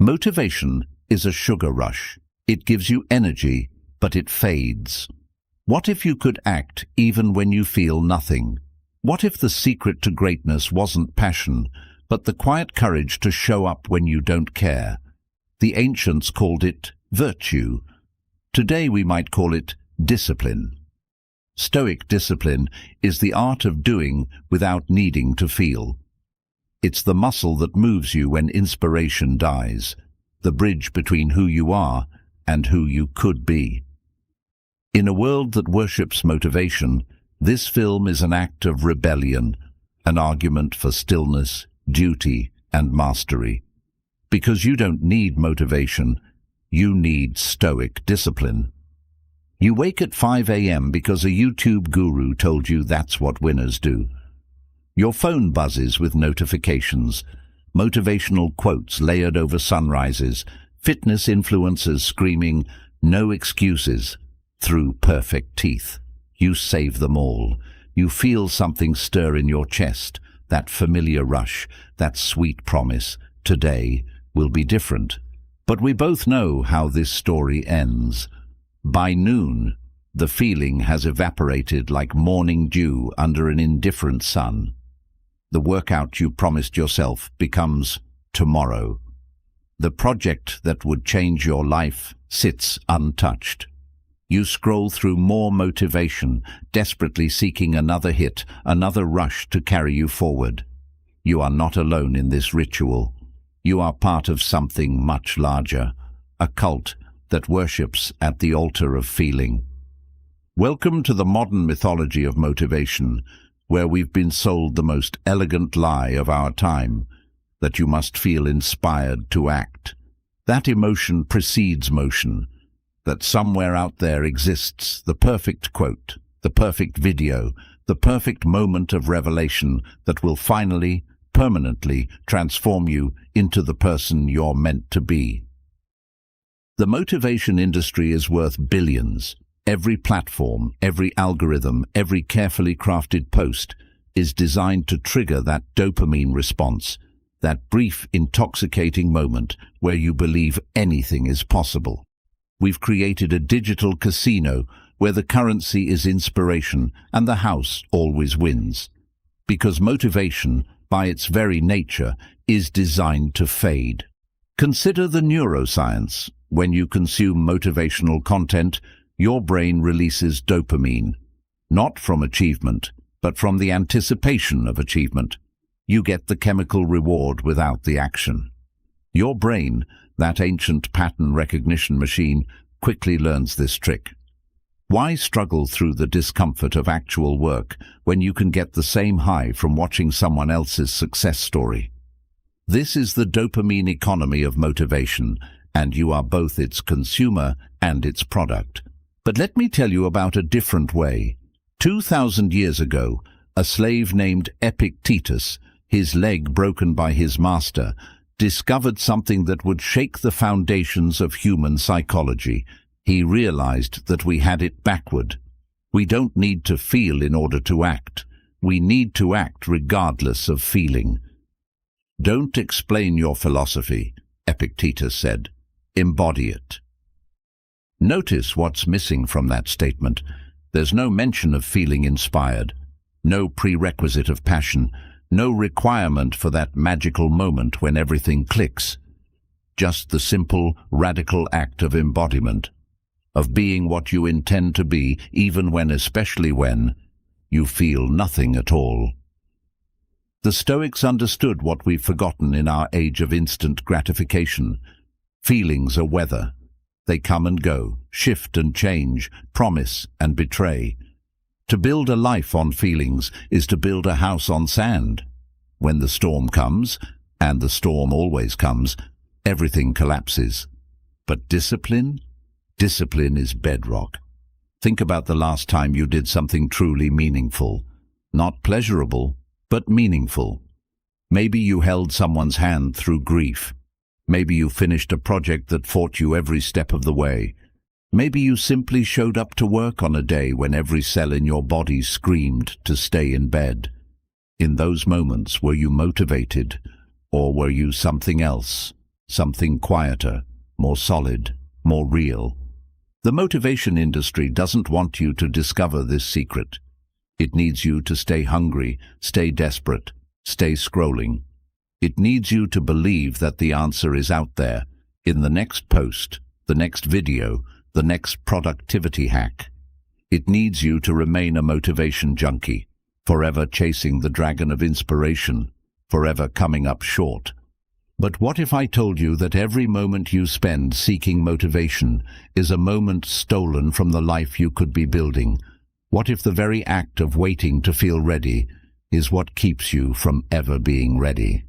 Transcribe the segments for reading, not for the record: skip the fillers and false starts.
Motivation is a sugar rush. It gives you energy, but it fades. What if you could act even when you feel nothing? What if the secret to greatness wasn't passion, but the quiet courage to show up when you don't care? The ancients called it virtue. Today we might call it discipline. Stoic discipline is the art of doing without needing to feel. It's the muscle that moves you when inspiration dies, the bridge between who you are and who you could be. In a world that worships motivation, this film is an act of rebellion, an argument for stillness, duty, and mastery. Because you don't need motivation, you need stoic discipline. You wake at 5 a.m. because a YouTube guru told you that's what winners do. Your phone buzzes with notifications, motivational quotes layered over sunrises, fitness influencers screaming, "No excuses," through perfect teeth. You save them all. You feel something stir in your chest, that familiar rush, that sweet promise, today will be different. But we both know how this story ends. By noon, the feeling has evaporated like morning dew under an indifferent sun. The workout you promised yourself becomes tomorrow. The project that would change your life sits untouched. You scroll through more motivation, desperately seeking another hit, another rush to carry you forward. You are not alone in this ritual. You are part of something much larger, a cult that worships at the altar of feeling. Welcome to the modern mythology of motivation, where we've been sold the most elegant lie of our time, that you must feel inspired to act. That emotion precedes motion, that somewhere out there exists the perfect quote, the perfect video, the perfect moment of revelation that will finally, permanently transform you into the person you're meant to be. The motivation industry is worth billions. Every platform, every algorithm, every carefully crafted post is designed to trigger that dopamine response, that brief, intoxicating moment where you believe anything is possible. We've created a digital casino where the currency is inspiration and the house always wins. Because motivation, by its very nature, is designed to fade. Consider the neuroscience. When you consume motivational content, your brain releases dopamine, not from achievement, but from the anticipation of achievement. You get the chemical reward without the action. Your brain, that ancient pattern recognition machine, quickly learns this trick. Why struggle through the discomfort of actual work when you can get the same high from watching someone else's success story? This is the dopamine economy of motivation, and you are both its consumer and its product. But let me tell you about a different way. 2,000 years ago, a slave named Epictetus, his leg broken by his master, discovered something that would shake the foundations of human psychology. He realized that we had it backward. We don't need to feel in order to act. We need to act regardless of feeling. Don't explain your philosophy, Epictetus said. Embody it. Notice what's missing from that statement. There's no mention of feeling inspired, no prerequisite of passion, no requirement for that magical moment when everything clicks. Just the simple, radical act of embodiment, of being what you intend to be, even when, especially when, you feel nothing at all. The Stoics understood what we've forgotten in our age of instant gratification. Feelings are weather. They come and go, shift and change, promise and betray. To build a life on feelings is to build a house on sand. When the storm comes, and the storm always comes, everything collapses. But discipline? Discipline is bedrock. Think about the last time you did something truly meaningful. Not pleasurable, but meaningful. Maybe you held someone's hand through grief. Maybe you finished a project that fought you every step of the way. Maybe you simply showed up to work on a day when every cell in your body screamed to stay in bed. In those moments, were you motivated, or were you something else? something quieter, more solid, more real. The motivation industry doesn't want you to discover this secret. It needs you to stay hungry, stay desperate, stay scrolling. It needs you to believe that the answer is out there, in the next post, the next video, the next productivity hack. It needs you to remain a motivation junkie, forever chasing the dragon of inspiration, forever coming up short. But what if I told you that every moment you spend seeking motivation is a moment stolen from the life you could be building? What if the very act of waiting to feel ready is what keeps you from ever being ready?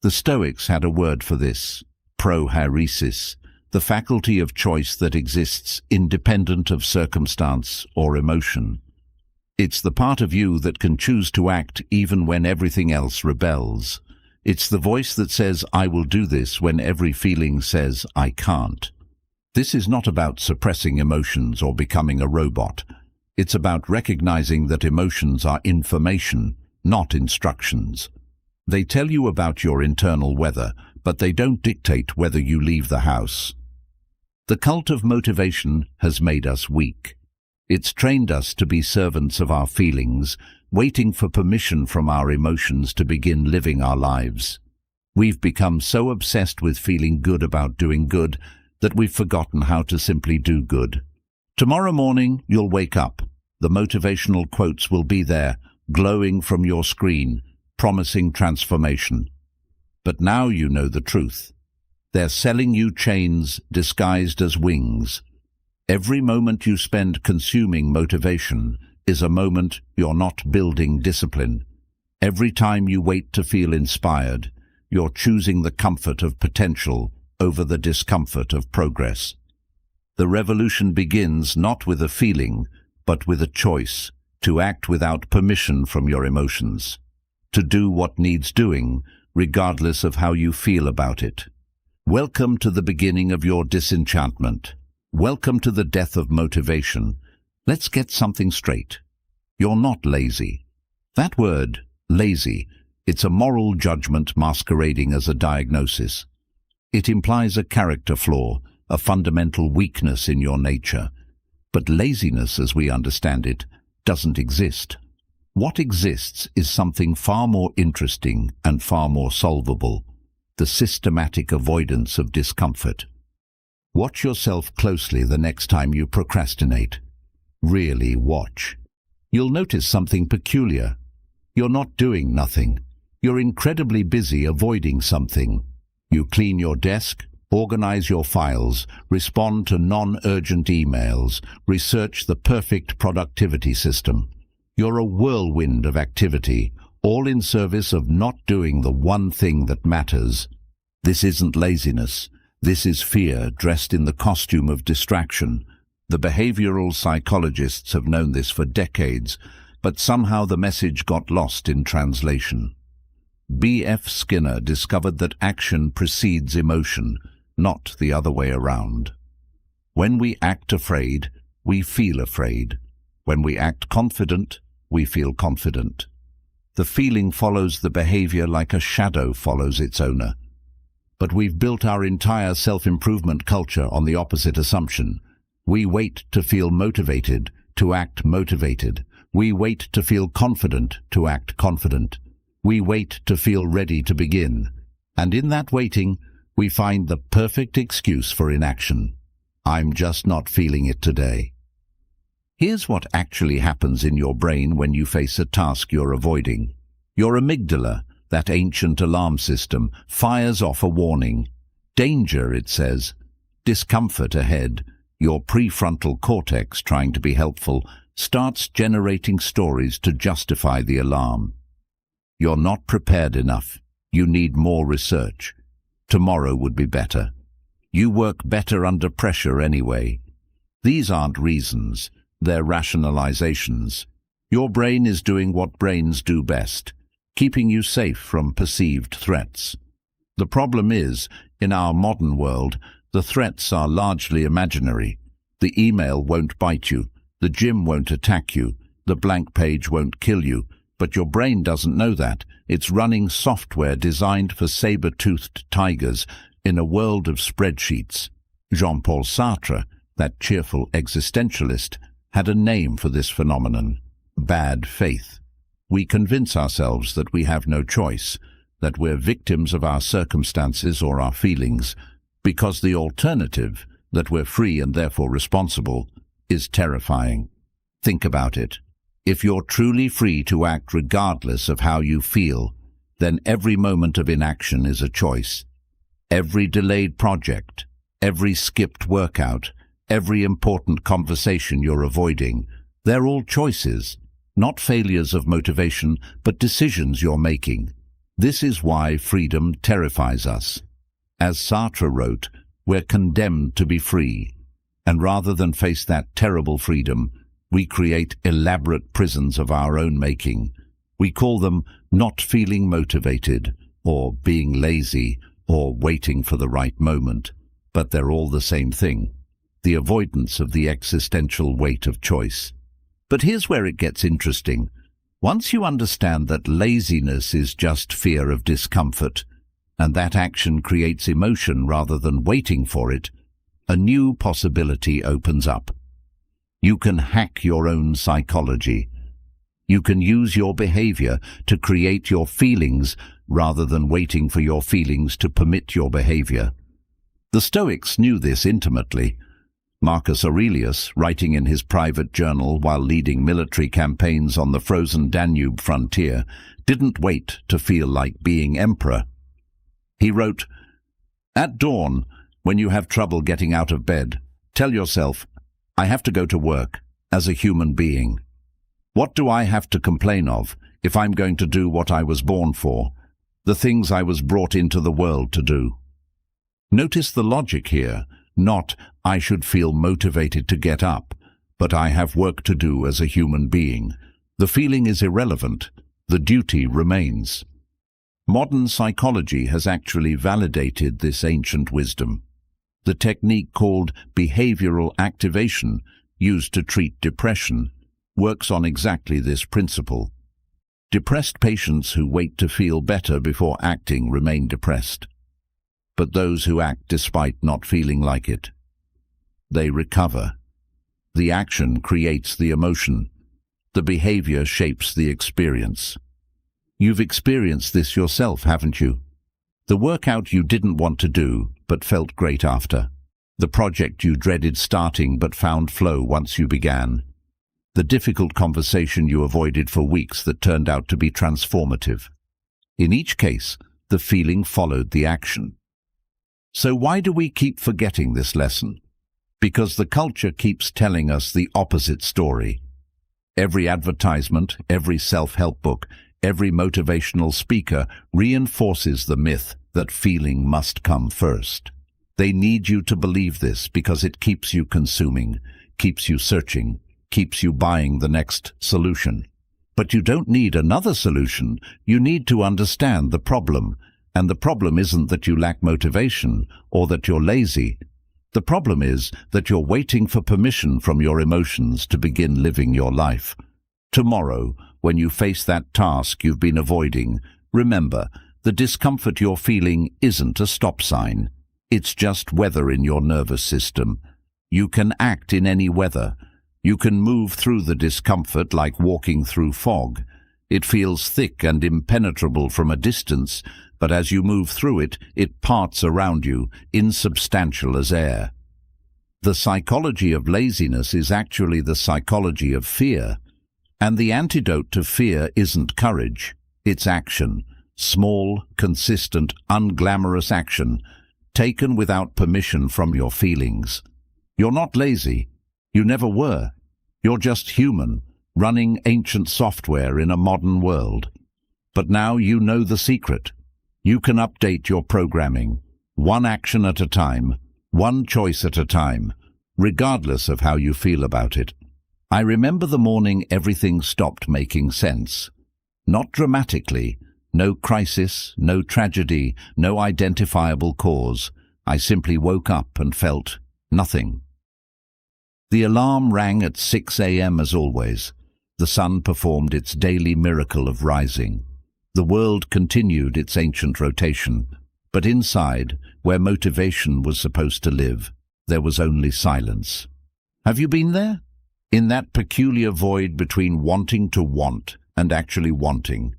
The Stoics had a word for this, procrastination, the faculty of choice that exists independent of circumstance or emotion. It's the part of you that can choose to act even when everything else rebels. It's the voice that says, I will do this, when every feeling says, I can't. This is not about suppressing emotions or becoming a robot. It's about recognizing that emotions are information, not instructions. They tell you about your internal weather, but they don't dictate whether you leave the house. The cult of motivation has made us weak. It's trained us to be servants of our feelings, waiting for permission from our emotions to begin living our lives. We've become so obsessed with feeling good about doing good that we've forgotten how to simply do good. Tomorrow morning, you'll wake up. The motivational quotes will be there, glowing from your screen, promising transformation. But now you know the truth. They're selling you chains disguised as wings. Every moment you spend consuming motivation is a moment you're not building discipline. Every time you wait to feel inspired, you're choosing the comfort of potential over the discomfort of progress. The revolution begins not with a feeling, but with a choice to act without permission from your emotions, to do what needs doing, regardless of how you feel about it. Welcome to the beginning of your disenchantment. Welcome to the death of motivation. Let's get something straight. You're not lazy. That word, lazy, it's a moral judgment masquerading as a diagnosis. It implies a character flaw, a fundamental weakness in your nature. But laziness, as we understand it, doesn't exist. What exists is something far more interesting and far more solvable: the systematic avoidance of discomfort. Watch yourself closely the next time you procrastinate. Really watch. You'll notice something peculiar. You're not doing nothing. You're incredibly busy avoiding something. You clean your desk, organize your files, respond to non-urgent emails, research the perfect productivity system. You're a whirlwind of activity, all in service of not doing the one thing that matters. This isn't laziness. This is fear dressed in the costume of distraction. The behavioral psychologists have known this for decades, but somehow the message got lost in translation. B.F. Skinner discovered that action precedes emotion, not the other way around. When we act afraid, we feel afraid. When we act confident, we feel confident. The feeling follows the behavior like a shadow follows its owner. But we've built our entire self-improvement culture on the opposite assumption. We wait to feel motivated to act motivated. We wait to feel confident to act confident. We wait to feel ready to begin. And in that waiting, we find the perfect excuse for inaction. I'm just not feeling it today. Here's what actually happens in your brain when you face a task you're avoiding. Your amygdala, that ancient alarm system, fires off a warning. Danger, it says. Discomfort ahead. Your prefrontal cortex, trying to be helpful, starts generating stories to justify the alarm. You're not prepared enough. You need more research. Tomorrow would be better. You work better under pressure anyway. These aren't reasons. They're rationalizations. Your brain is doing what brains do best, keeping you safe from perceived threats. The problem is, in our modern world, the threats are largely imaginary. The email won't bite you, the gym won't attack you, the blank page won't kill you, but your brain doesn't know that. It's running software designed for saber-toothed tigers, In a world of spreadsheets, Jean-Paul Sartre, that cheerful existentialist, had a name for this phenomenon: bad faith. We convince ourselves that we have no choice, that we're victims of our circumstances or our feelings, because the alternative, that we're free and therefore responsible, is terrifying. Think about it. If you're truly free to act regardless of how you feel, then every moment of inaction is a choice. Every delayed project, every skipped workout, every important conversation you're avoiding, they're all choices, not failures of motivation, but decisions you're making. This is why freedom terrifies us. As Sartre wrote, we're condemned to be free, and rather than face that terrible freedom, we create elaborate prisons of our own making. We call them not feeling motivated, or being lazy, or waiting for the right moment, but they're all the same thing: the avoidance of the existential weight of choice. But here's where it gets interesting. Once you understand that laziness is just fear of discomfort, and that action creates emotion rather than waiting for it, a new possibility opens up. You can hack your own psychology. You can use your behavior to create your feelings rather than waiting for your feelings to permit your behavior. The Stoics knew this intimately. Marcus Aurelius, writing in his private journal while leading military campaigns on the frozen Danube frontier, didn't wait to feel like being emperor. He wrote, "At dawn, when you have trouble getting out of bed, tell yourself, I have to go to work as a human being. What do I have to complain of if I'm going to do what I was born for, the things I was brought into the world to do?" Notice the logic here, not I should feel motivated to get up, but I have work to do as a human being. The feeling is irrelevant. The duty remains. Modern psychology has actually validated this ancient wisdom. The technique called behavioral activation, used to treat depression, works on exactly this principle. Depressed patients who wait to feel better before acting remain depressed. But those who act despite not feeling like it, they recover. The action creates the emotion. The behavior shapes the experience. You've experienced this yourself, haven't you? The workout you didn't want to do, but felt great after. The project you dreaded starting, but found flow once you began. The difficult conversation you avoided for weeks that turned out to be transformative. In each case, the feeling followed the action. So why do we keep forgetting this lesson? Because the culture keeps telling us the opposite story. Every advertisement, every self-help book, every motivational speaker reinforces the myth that feeling must come first. They need you to believe this because it keeps you consuming, keeps you searching, keeps you buying the next solution. But you don't need another solution. You need to understand the problem. And the problem isn't that you lack motivation or that you're lazy. The problem is that you're waiting for permission from your emotions to begin living your life. Tomorrow, when you face that task you've been avoiding, remember, the discomfort you're feeling isn't a stop sign. It's just weather in your nervous system. You can act in any weather. You can move through the discomfort like walking through fog. It feels thick and impenetrable from a distance, but as you move through it, it parts around you, insubstantial as air. The psychology of laziness is actually the psychology of fear. And the antidote to fear isn't courage, it's action. Small, consistent, unglamorous action, taken without permission from your feelings. You're not lazy. You never were. You're just human, running ancient software in a modern world. But now you know the secret. You can update your programming, one action at a time, one choice at a time, regardless of how you feel about it. I remember the morning everything stopped making sense. Not dramatically, no crisis, no tragedy, no identifiable cause. I simply woke up and felt nothing. The alarm rang at 6 a.m. as always. The sun performed its daily miracle of rising. The world continued its ancient rotation. But inside, where motivation was supposed to live, there was only silence. Have you been there? In that peculiar void between wanting to want and actually wanting,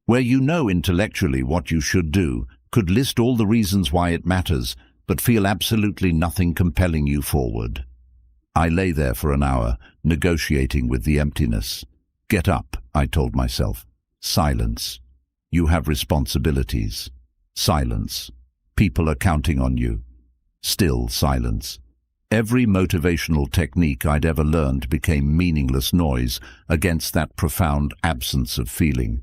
where you know intellectually what you should do, could list all the reasons why it matters, but feel absolutely nothing compelling you forward. I lay there for an hour, negotiating with the emptiness. Get up, I told myself. Silence. You have responsibilities. Silence. People are counting on you. Still silence. Every motivational technique I'd ever learned became meaningless noise against that profound absence of feeling.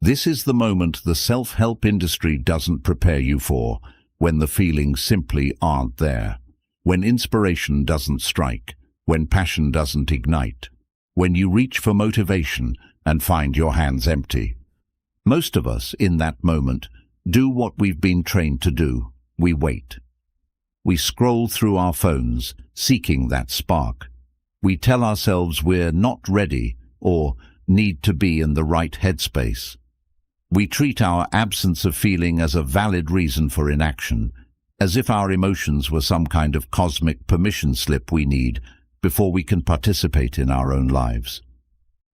This is the moment the self-help industry doesn't prepare you for, when the feelings simply aren't there, when inspiration doesn't strike, when passion doesn't ignite, when you reach for motivation and find your hands empty. Most of us, in that moment, do what we've been trained to do. We wait. We scroll through our phones, seeking that spark. We tell ourselves we're not ready or need to be in the right headspace. We treat our absence of feeling as a valid reason for inaction, as if our emotions were some kind of cosmic permission slip we need before we can participate in our own lives.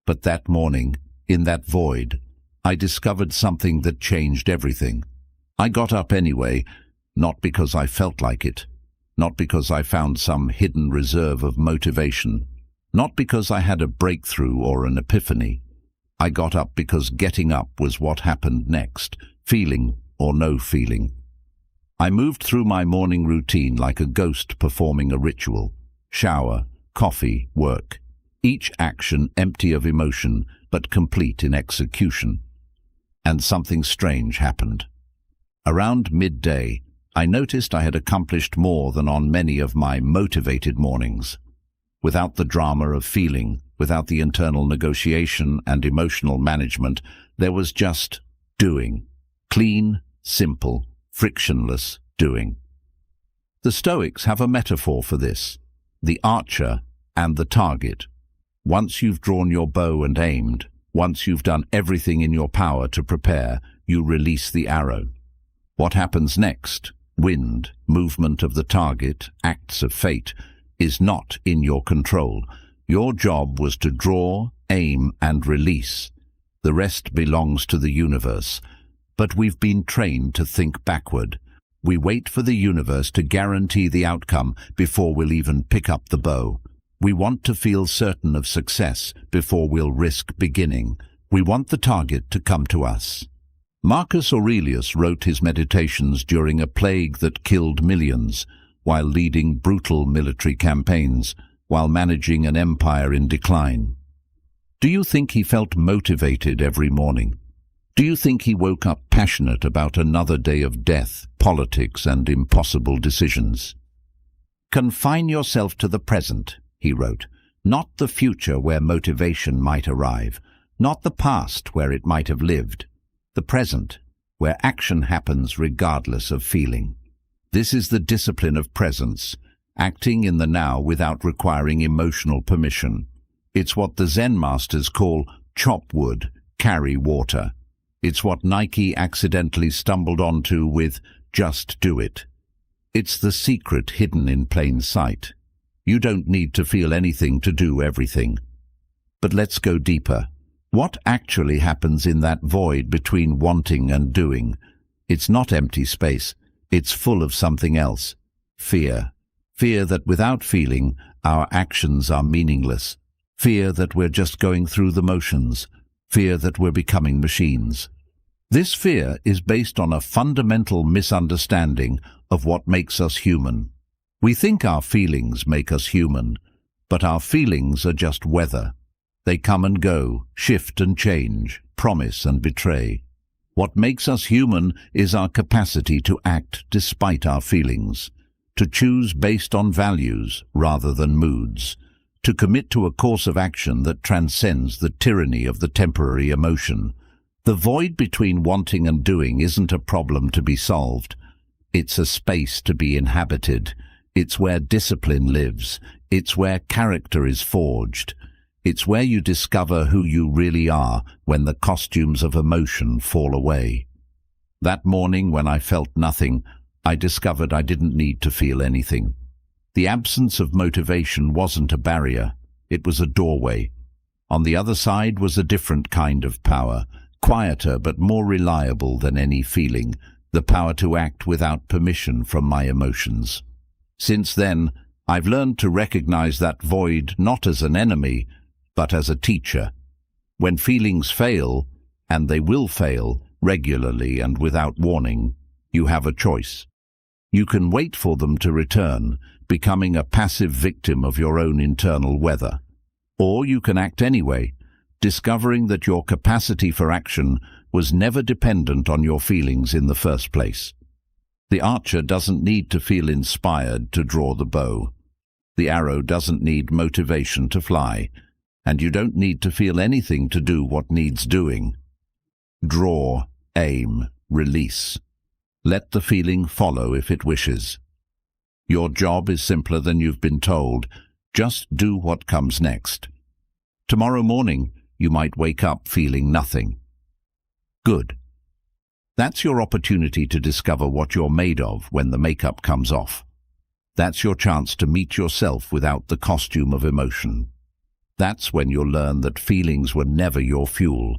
But that morning, in that void, I discovered something that changed everything. I got up anyway, not because I felt like it, not because I found some hidden reserve of motivation, not because I had a breakthrough or an epiphany. I got up because getting up was what happened next, feeling or no feeling. I moved through my morning routine like a ghost performing a ritual. Shower, coffee, work. Each action empty of emotion, but complete in execution. And something strange happened. Around midday, I noticed I had accomplished more than on many of my motivated mornings. Without the drama of feeling, without the internal negotiation and emotional management, there was just doing. Clean, simple, frictionless doing. The Stoics have a metaphor for this: the archer and the target. Once you've drawn your bow and aimed, once you've done everything in your power to prepare, you release the arrow. What happens next, wind, movement of the target, acts of fate, is not in your control. Your job was to draw, aim, and release. The rest belongs to the universe. But we've been trained to think backward. We wait for the universe to guarantee the outcome before we'll even pick up the bow. We want to feel certain of success before we'll risk beginning. We want the target to come to us. Marcus Aurelius wrote his meditations during a plague that killed millions, while leading brutal military campaigns, while managing an empire in decline. Do you think he felt motivated every morning? Do you think he woke up passionate about another day of death, politics, and impossible decisions? Confine yourself to the present, he wrote, not the future where motivation might arrive, not the past where it might have lived, the present, where action happens regardless of feeling. This is the discipline of presence, acting in the now without requiring emotional permission. It's what the Zen masters call chop wood, carry water. It's what Nike accidentally stumbled onto with just do it. It's the secret hidden in plain sight. You don't need to feel anything to do everything. But let's go deeper. What actually happens in that void between wanting and doing? It's not empty space. It's full of something else. Fear. Fear that without feeling, our actions are meaningless. Fear that we're just going through the motions. Fear that we're becoming machines. This fear is based on a fundamental misunderstanding of what makes us human. We think our feelings make us human, but our feelings are just weather. They come and go, shift and change, promise and betray. What makes us human is our capacity to act despite our feelings, to choose based on values rather than moods, to commit to a course of action that transcends the tyranny of the temporary emotion. The void between wanting and doing isn't a problem to be solved. It's a space to be inhabited. It's where discipline lives. It's where character is forged. It's where you discover who you really are when the costumes of emotion fall away. That morning when I felt nothing, I discovered I didn't need to feel anything. The absence of motivation wasn't a barrier, it was a doorway. On the other side was a different kind of power, quieter but more reliable than any feeling, the power to act without permission from my emotions. Since then, I've learned to recognize that void not as an enemy, but as a teacher. When feelings fail, and they will fail, regularly and without warning, you have a choice. You can wait for them to return, becoming a passive victim of your own internal weather. Or you can act anyway, discovering that your capacity for action was never dependent on your feelings in the first place. The archer doesn't need to feel inspired to draw the bow. The arrow doesn't need motivation to fly, and you don't need to feel anything to do what needs doing. Draw, aim, release. Let the feeling follow if it wishes. Your job is simpler than you've been told. Just do what comes next. Tomorrow morning, you might wake up feeling nothing. Good. That's your opportunity to discover what you're made of when the makeup comes off. That's your chance to meet yourself without the costume of emotion. That's when you'll learn that feelings were never your fuel.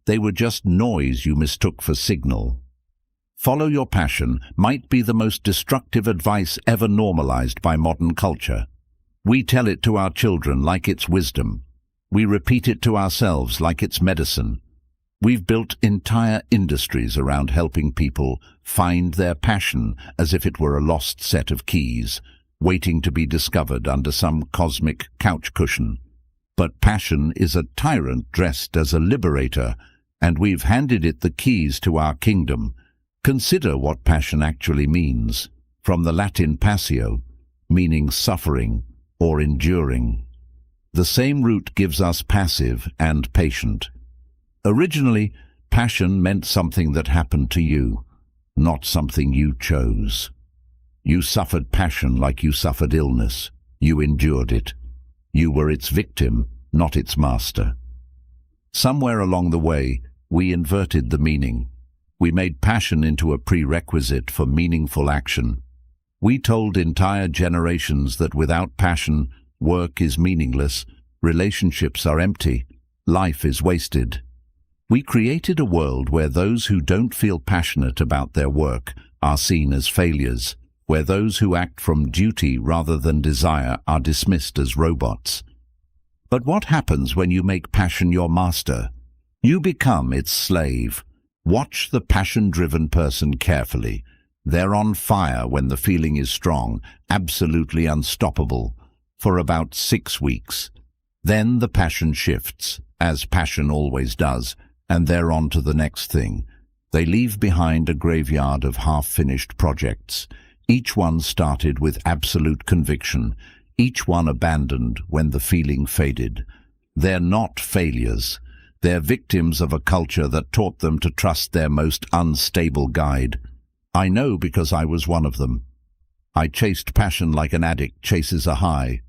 They were just noise you mistook for signal. Follow your passion might be the most destructive advice ever normalized by modern culture. We tell it to our children like it's wisdom. We repeat it to ourselves like it's medicine. We've built entire industries around helping people find their passion as if it were a lost set of keys, waiting to be discovered under some cosmic couch cushion. But passion is a tyrant dressed as a liberator, and we've handed it the keys to our kingdom. Consider what passion actually means, from the Latin passio, meaning suffering or enduring. The same root gives us passive and patient. Originally, passion meant something that happened to you, not something you chose. You suffered passion like you suffered illness. You endured it. You were its victim, not its master. Somewhere along the way, we inverted the meaning. We made passion into a prerequisite for meaningful action. We told entire generations that without passion, work is meaningless, relationships are empty, life is wasted. We created a world where those who don't feel passionate about their work are seen as failures, where those who act from duty rather than desire are dismissed as robots. But what happens when you make passion your master? You become its slave. Watch the passion-driven person carefully. They're on fire when the feeling is strong, absolutely unstoppable, for about 6 weeks. Then the passion shifts, as passion always does, and they're on to the next thing. They leave behind a graveyard of half-finished projects. Each one started with absolute conviction, each one abandoned when the feeling faded. They're not failures. They're victims of a culture that taught them to trust their most unstable guide. I know because I was one of them. I chased passion like an addict chases a high.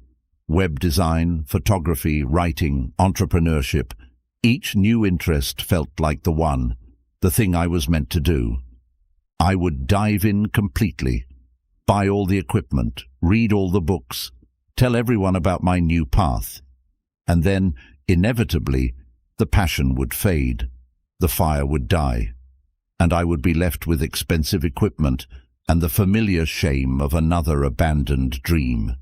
Web design, photography, writing, entrepreneurship. Each new interest felt like the thing I was meant to do. I would dive in completely, buy all the equipment, read all the books, tell everyone about my new path. And then, inevitably, the passion would fade, the fire would die, and I would be left with expensive equipment and the familiar shame of another abandoned dream.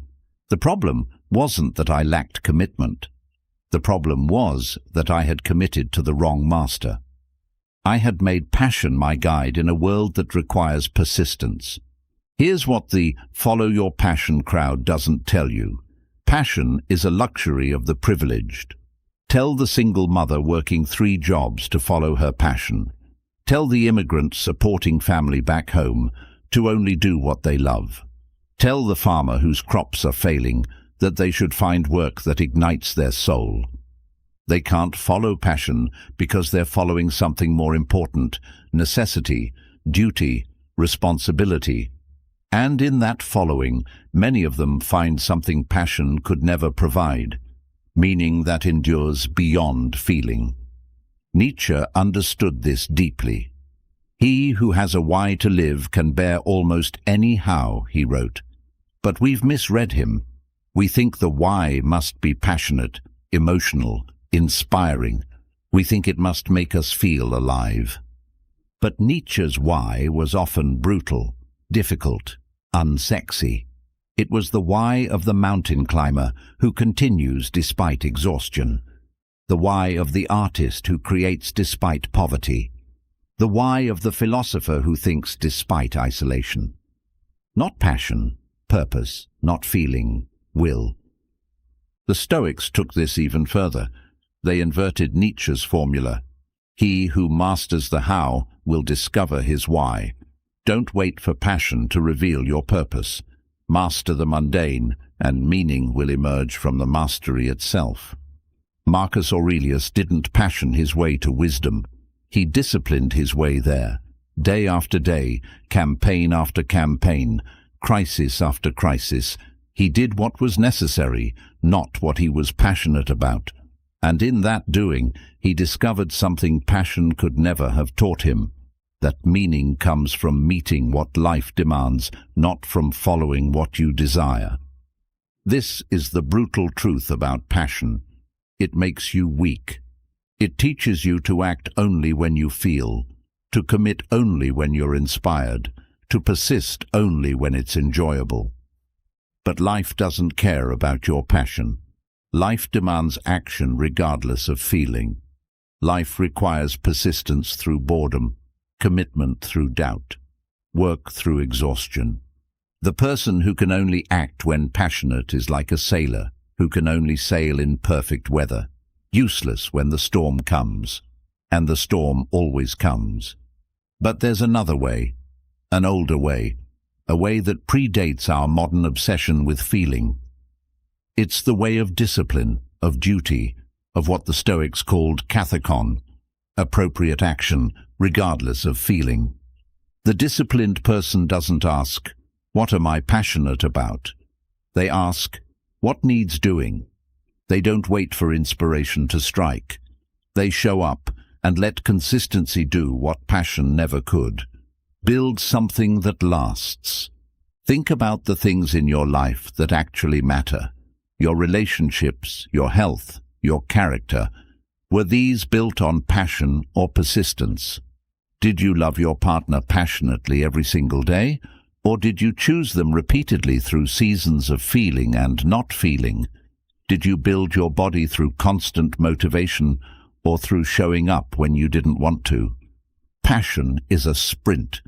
The problem wasn't that I lacked commitment. The problem was that I had committed to the wrong master. I had made passion my guide in a world that requires persistence. Here's what the follow your passion crowd doesn't tell you. Passion is a luxury of the privileged. Tell the single mother working 3 jobs to follow her passion. Tell the immigrant supporting family back home to only do what they love. Tell the farmer whose crops are failing that they should find work that ignites their soul. They can't follow passion because they're following something more important, necessity, duty, responsibility. And in that following, many of them find something passion could never provide, meaning that endures beyond feeling. Nietzsche understood this deeply. "He who has a why to live can bear almost any how," he wrote. But we've misread him. We think the why must be passionate, emotional, inspiring. We think it must make us feel alive. But Nietzsche's why was often brutal, difficult, unsexy. It was the why of the mountain climber who continues despite exhaustion, the why of the artist who creates despite poverty, the why of the philosopher who thinks despite isolation. Not passion, purpose, not feeling, will. The Stoics took this even further. They inverted Nietzsche's formula. He who masters the how will discover his why. Don't wait for passion to reveal your purpose. Master the mundane, and meaning will emerge from the mastery itself. Marcus Aurelius didn't passion his way to wisdom. He disciplined his way there. Day after day, campaign after campaign, crisis after crisis, he did what was necessary, not what he was passionate about. And in that doing, he discovered something passion could never have taught him. That meaning comes from meeting what life demands, not from following what you desire. This is the brutal truth about passion. It makes you weak. It teaches you to act only when you feel, to commit only when you're inspired, to persist only when it's enjoyable. But life doesn't care about your passion. Life demands action regardless of feeling. Life requires persistence through boredom, commitment through doubt, work through exhaustion. The person who can only act when passionate is like a sailor who can only sail in perfect weather, useless when the storm comes, and the storm always comes. But there's another way, an older way, a way that predates our modern obsession with feeling. It's the way of discipline, of duty, of what the Stoics called kathekon, appropriate action, regardless of feeling. The disciplined person doesn't ask, "What am I passionate about?" They ask, "What needs doing?" They don't wait for inspiration to strike. They show up and let consistency do what passion never could. Build something that lasts. Think about the things in your life that actually matter. Your relationships, your health, your character. Were these built on passion or persistence? Did you love your partner passionately every single day? Or did you choose them repeatedly through seasons of feeling and not feeling? Did you build your body through constant motivation or through showing up when you didn't want to? Passion is a sprint.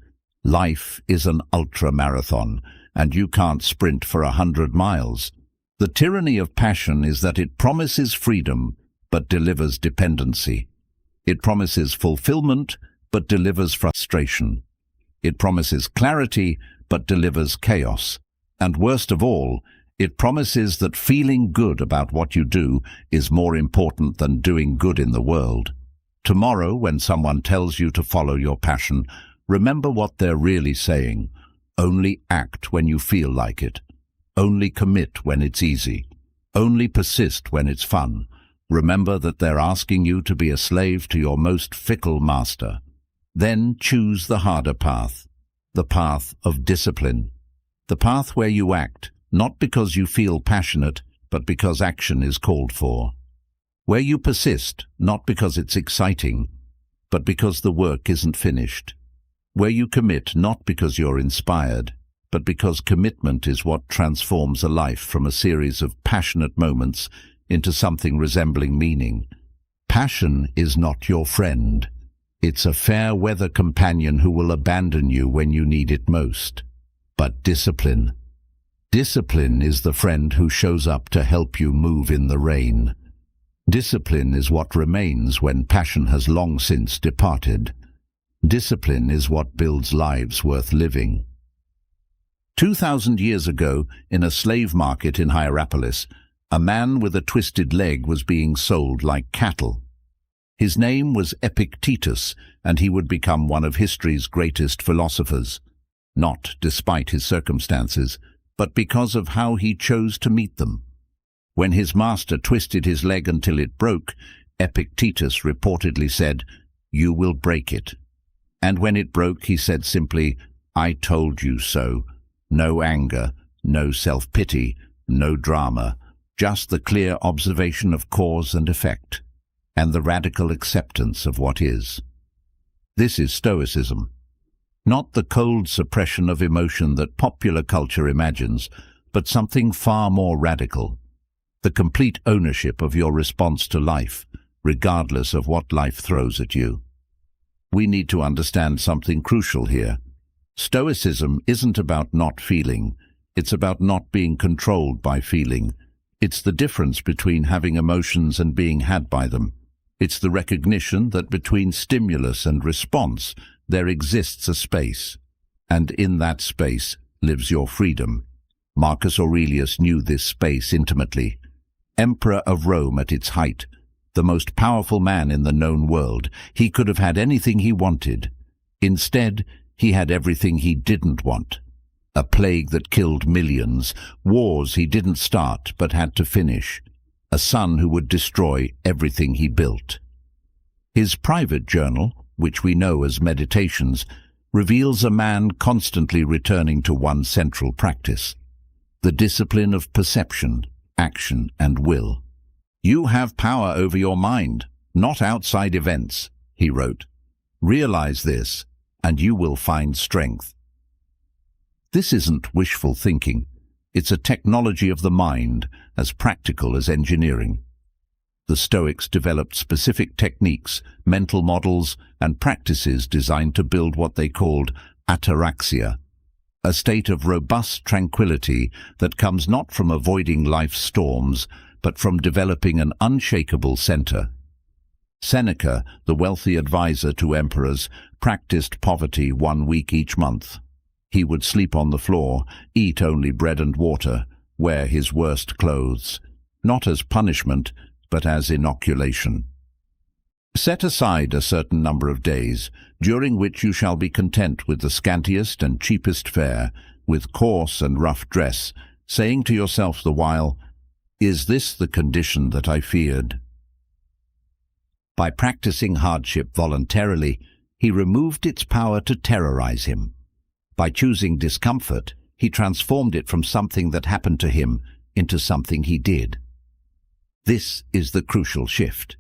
Life is an ultra-marathon, and you can't sprint for 100 miles. The tyranny of passion is that it promises freedom, but delivers dependency. It promises fulfillment, but delivers frustration. It promises clarity, but delivers chaos. And worst of all, it promises that feeling good about what you do is more important than doing good in the world. Tomorrow, when someone tells you to follow your passion, remember what they're really saying. Only act when you feel like it. Only commit when it's easy. Only persist when it's fun. Remember that they're asking you to be a slave to your most fickle master. Then choose the harder path, the path of discipline, the path where you act, not because you feel passionate, but because action is called for. Where you persist, not because it's exciting, but because the work isn't finished. Where you commit, not because you're inspired, but because commitment is what transforms a life from a series of passionate moments into something resembling meaning. Passion is not your friend. It's a fair-weather companion who will abandon you when you need it most. But discipline is the friend who shows up to help you move in the rain. Discipline is what remains when passion has long since departed. Discipline is what builds lives worth living. 2,000 years ago, in a slave market in Hierapolis, a man with a twisted leg was being sold like cattle. His name was Epictetus, and he would become one of history's greatest philosophers, not despite his circumstances, but because of how he chose to meet them. When his master twisted his leg until it broke, Epictetus reportedly said, "You will break it." And when it broke, he said simply, "I told you so." No anger, no self-pity, no drama, just the clear observation of cause and effect, and the radical acceptance of what is. This is Stoicism. Not the cold suppression of emotion that popular culture imagines, but something far more radical. The complete ownership of your response to life, regardless of what life throws at you. We need to understand something crucial here. Stoicism isn't about not feeling. It's about not being controlled by feeling. It's the difference between having emotions and being had by them. It's the recognition that between stimulus and response, there exists a space. And in that space lives your freedom. Marcus Aurelius knew this space intimately. Emperor of Rome at its height, the most powerful man in the known world, he could have had anything he wanted. Instead, he had everything he didn't want. A plague that killed millions, wars he didn't start but had to finish, a son who would destroy everything he built. His private journal, which we know as Meditations, reveals a man constantly returning to one central practice, the discipline of perception, action, and will. "You have power over your mind, not outside events," he wrote. "Realize this, and you will find strength." This isn't wishful thinking. It's a technology of the mind, as practical as engineering. The Stoics developed specific techniques, mental models, and practices designed to build what they called ataraxia, a state of robust tranquility that comes not from avoiding life's storms, but from developing an unshakable center. Seneca, the wealthy advisor to emperors, practiced poverty 1 week each month. He would sleep on the floor, eat only bread and water, wear his worst clothes, not as punishment, but as inoculation. Set aside a certain number of days, during which you shall be content with the scantiest and cheapest fare, with coarse and rough dress, saying to yourself the while, "Is this the condition that I feared?" By practicing hardship voluntarily, he removed its power to terrorize him. By choosing discomfort, he transformed it from something that happened to him into something he did. This is the crucial shift.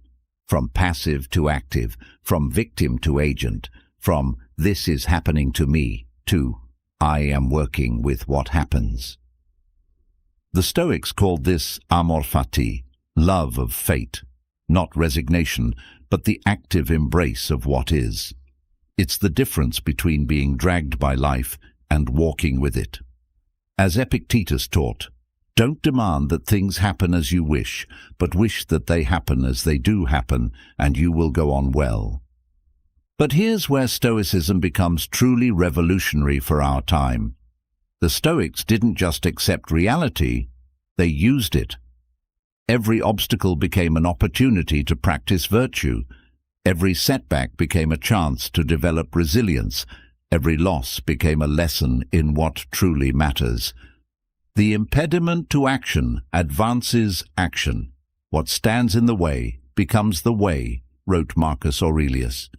From passive to active, from victim to agent, from "this is happening to me" to "I am working with what happens." The Stoics called this amor fati, love of fate, not resignation, but the active embrace of what is. It's the difference between being dragged by life and walking with it. As Epictetus taught, don't demand that things happen as you wish, but wish that they happen as they do happen, and you will go on well. But here's where Stoicism becomes truly revolutionary for our time. The Stoics didn't just accept reality, they used it. Every obstacle became an opportunity to practice virtue. Every setback became a chance to develop resilience. Every loss became a lesson in what truly matters. The impediment to action advances action. What stands in the way becomes the way, wrote Marcus Aurelius.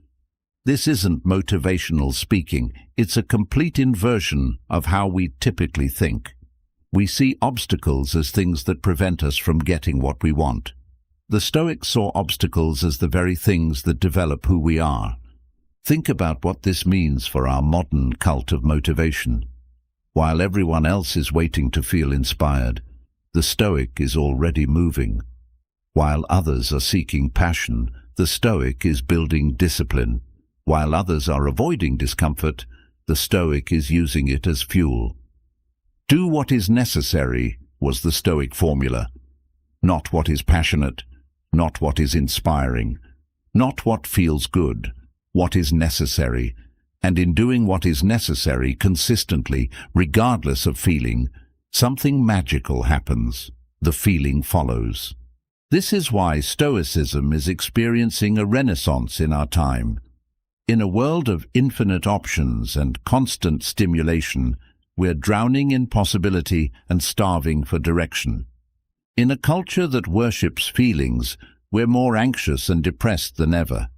This isn't motivational speaking, it's a complete inversion of how we typically think. We see obstacles as things that prevent us from getting what we want. The Stoics saw obstacles as the very things that develop who we are. Think about what this means for our modern cult of motivation. While everyone else is waiting to feel inspired, the Stoic is already moving. While others are seeking passion, the Stoic is building discipline. While others are avoiding discomfort, the Stoic is using it as fuel. Do what is necessary was the Stoic formula. Not what is passionate, not what is inspiring, not what feels good, what is necessary. And in doing what is necessary consistently, regardless of feeling, something magical happens. The feeling follows. This is why Stoicism is experiencing a renaissance in our time. In a world of infinite options and constant stimulation, we're drowning in possibility and starving for direction. In a culture that worships feelings, we're more anxious and depressed than ever.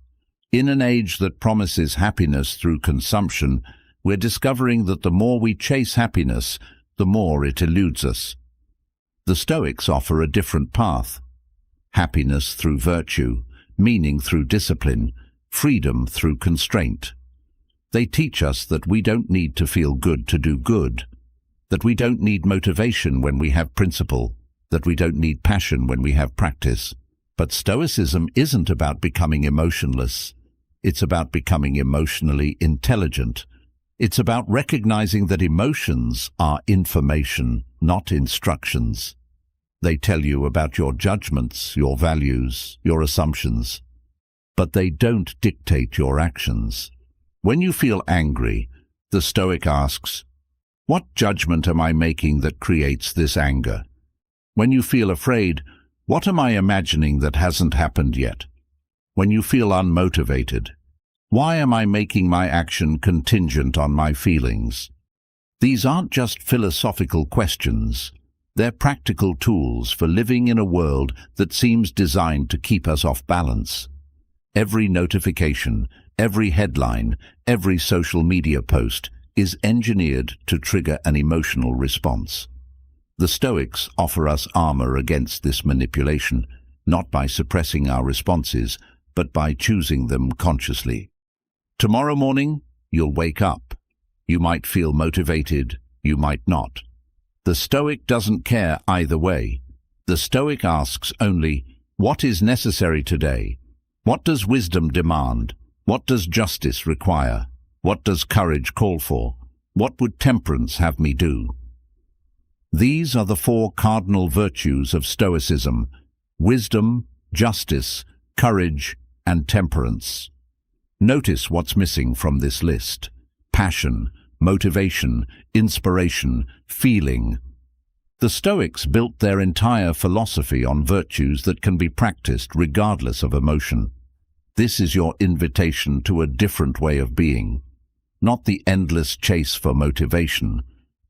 In an age that promises happiness through consumption, we're discovering that the more we chase happiness, the more it eludes us. The Stoics offer a different path: happiness through virtue, meaning through discipline, freedom through constraint. They teach us that we don't need to feel good to do good, that we don't need motivation when we have principle, that we don't need passion when we have practice. But Stoicism isn't about becoming emotionless. It's about becoming emotionally intelligent. It's about recognizing that emotions are information, not instructions. They tell you about your judgments, your values, your assumptions, but they don't dictate your actions. When you feel angry, the Stoic asks, what judgment am I making that creates this anger? When you feel afraid, what am I imagining that hasn't happened yet? When you feel unmotivated, why am I making my action contingent on my feelings? These aren't just philosophical questions. They're practical tools for living in a world that seems designed to keep us off balance. Every notification, every headline, every social media post is engineered to trigger an emotional response. The Stoics offer us armor against this manipulation, not by suppressing our responses, but by choosing them consciously. Tomorrow morning, you'll wake up. You might feel motivated, you might not. The Stoic doesn't care either way. The Stoic asks only, what is necessary today? What does wisdom demand? What does justice require? What does courage call for? What would temperance have me do? These are the four cardinal virtues of Stoicism: wisdom, justice, courage, and temperance. Notice what's missing from this list: passion, motivation, inspiration, feeling. The Stoics built their entire philosophy on virtues that can be practiced regardless of emotion. This is your invitation to a different way of being. Not the endless chase for motivation,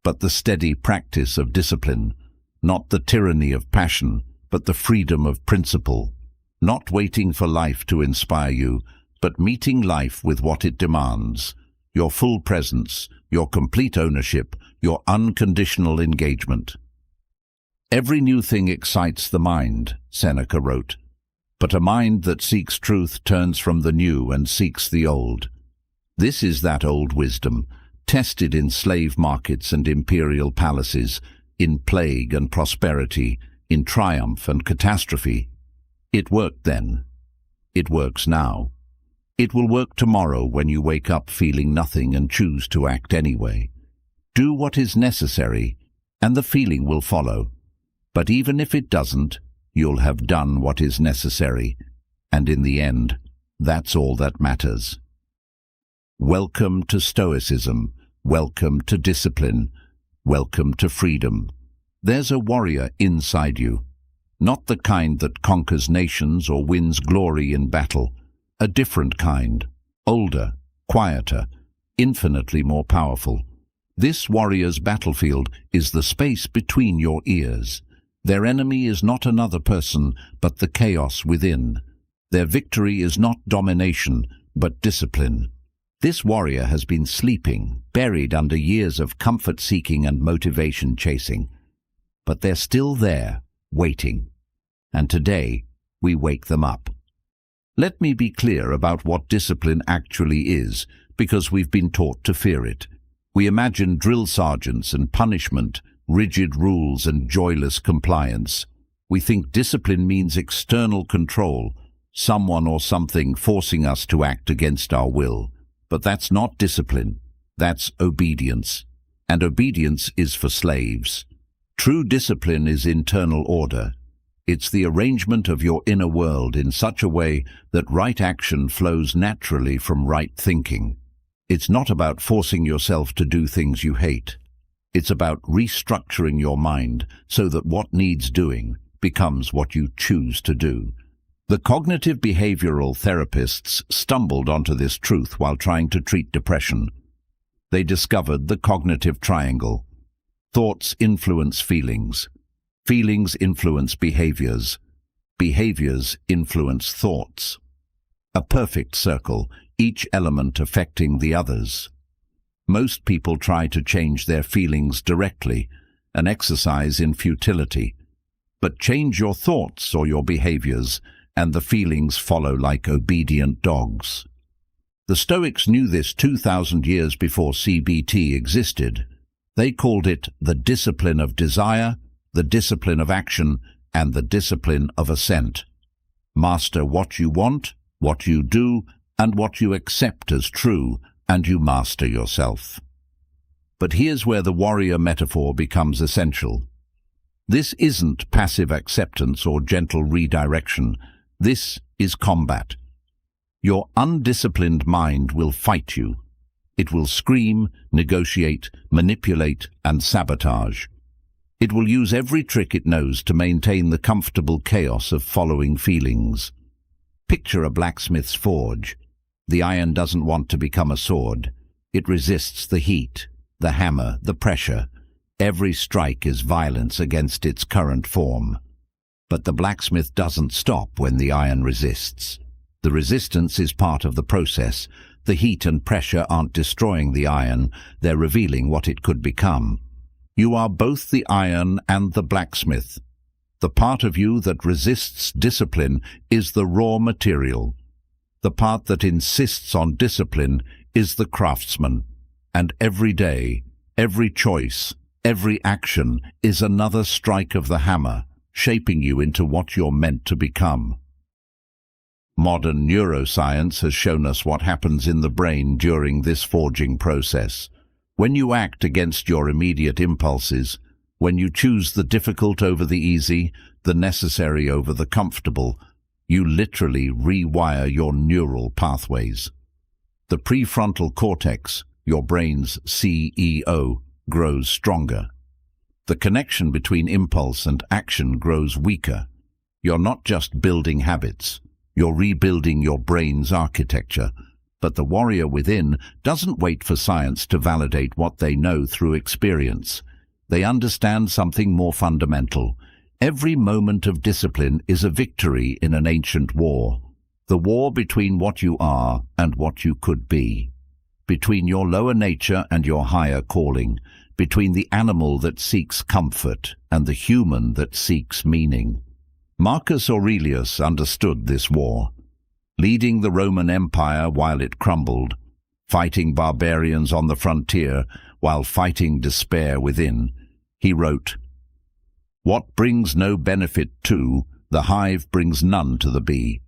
but the steady practice of discipline. Not the tyranny of passion, but the freedom of principle. Not waiting for life to inspire you, but meeting life with what it demands: your full presence, your complete ownership, your unconditional engagement. Every new thing excites the mind, Seneca wrote, but a mind that seeks truth turns from the new and seeks the old. This is that old wisdom, tested in slave markets and imperial palaces, in plague and prosperity, in triumph and catastrophe. It worked then. It works now. It will work tomorrow when you wake up feeling nothing and choose to act anyway. Do what is necessary, and the feeling will follow. But even if it doesn't, you'll have done what is necessary, and in the end, that's all that matters. Welcome to Stoicism. Welcome to discipline. Welcome to freedom. There's a warrior inside you, not the kind that conquers nations or wins glory in battle. A different kind, older, quieter, infinitely more powerful. This warrior's battlefield is the space between your ears. Their enemy is not another person, but the chaos within. Their victory is not domination, but discipline. This warrior has been sleeping, buried under years of comfort-seeking and motivation-chasing. But they're still there, waiting. And today, we wake them up. Let me be clear about what discipline actually is, because we've been taught to fear it. We imagine drill sergeants and punishment, rigid rules and joyless compliance. We think discipline means external control, someone or something forcing us to act against our will. But that's not discipline. That's obedience. And obedience is for slaves. True discipline is internal order. It's the arrangement of your inner world in such a way that right action flows naturally from right thinking. It's not about forcing yourself to do things you hate. It's about restructuring your mind so that what needs doing becomes what you choose to do. The cognitive behavioral therapists stumbled onto this truth while trying to treat depression. They discovered the cognitive triangle. Thoughts influence feelings. Feelings influence behaviors. Behaviors influence thoughts. a perfect circle, each element affecting the others. Most people try to change their feelings directly, an exercise in futility. But change your thoughts or your behaviors, and the feelings follow like obedient dogs. The Stoics knew this 2,000 years before CBT existed. They called it the discipline of desire, the discipline of action, and the discipline of assent. Master what you want, what you do, and what you accept as true, and you master yourself. But here's where the warrior metaphor becomes essential. This isn't passive acceptance or gentle redirection. This is combat. Your undisciplined mind will fight you. It will scream, negotiate, manipulate, and sabotage. It will use every trick it knows to maintain the comfortable chaos of following feelings. Picture a blacksmith's forge. The iron doesn't want to become a sword. It resists the heat, the hammer, the pressure. Every strike is violence against its current form. But the blacksmith doesn't stop when the iron resists. The resistance is part of the process. The heat and pressure aren't destroying the iron, they're revealing what it could become. You are both the iron and the blacksmith. The part of you that resists discipline is the raw material. The part that insists on discipline is the craftsman. And every day, every choice, every action is another strike of the hammer, shaping you into what you're meant to become. Modern neuroscience has shown us what happens in the brain during this forging process. When you act against your immediate impulses, when you choose the difficult over the easy, the necessary over the comfortable, you literally rewire your neural pathways. The prefrontal cortex, your brain's CEO, grows stronger. The connection between impulse and action grows weaker. You're not just building habits. You're rebuilding your brain's architecture, but the warrior within doesn't wait for science to validate what they know through experience. They understand something more fundamental. Every moment of discipline is a victory in an ancient war. The war between what you are and what you could be. Between your lower nature and your higher calling. Between the animal that seeks comfort and the human that seeks meaning. Marcus Aurelius understood this war. Leading the Roman Empire while it crumbled, fighting barbarians on the frontier while fighting despair within, he wrote, "What brings no benefit to, the hive brings none to the bee."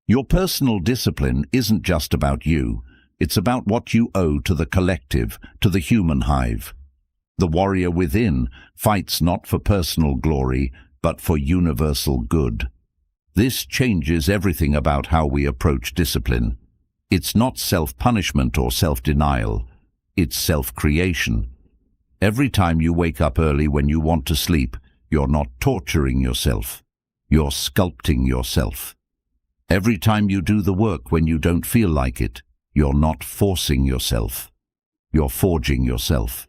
Your personal discipline isn't just about you, it's about what you owe to the collective, to the human hive. The warrior within fights not for personal glory, but for universal good. This changes everything about how we approach discipline. It's not self-punishment or self-denial. It's self-creation. Every time you wake up early when you want to sleep, you're not torturing yourself. You're sculpting yourself. Every time you do the work when you don't feel like it, you're not forcing yourself. You're forging yourself.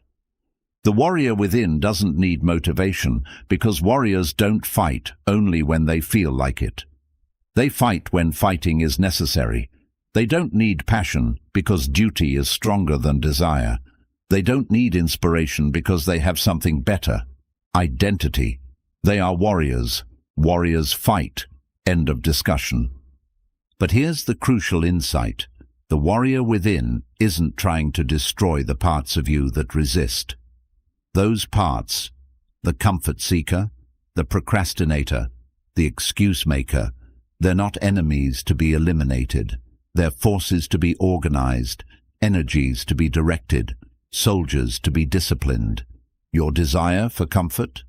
The warrior within doesn't need motivation because warriors don't fight only when they feel like it. They fight when fighting is necessary. They don't need passion because duty is stronger than desire. They don't need inspiration because they have something better. Identity. They are warriors. Warriors fight. End of discussion. But here's the crucial insight. The warrior within isn't trying to destroy the parts of you that resist. Those parts, the comfort seeker, the procrastinator, the excuse maker, they're not enemies to be eliminated. They're forces to be organized, energies to be directed, soldiers to be disciplined. Your desire for comfort?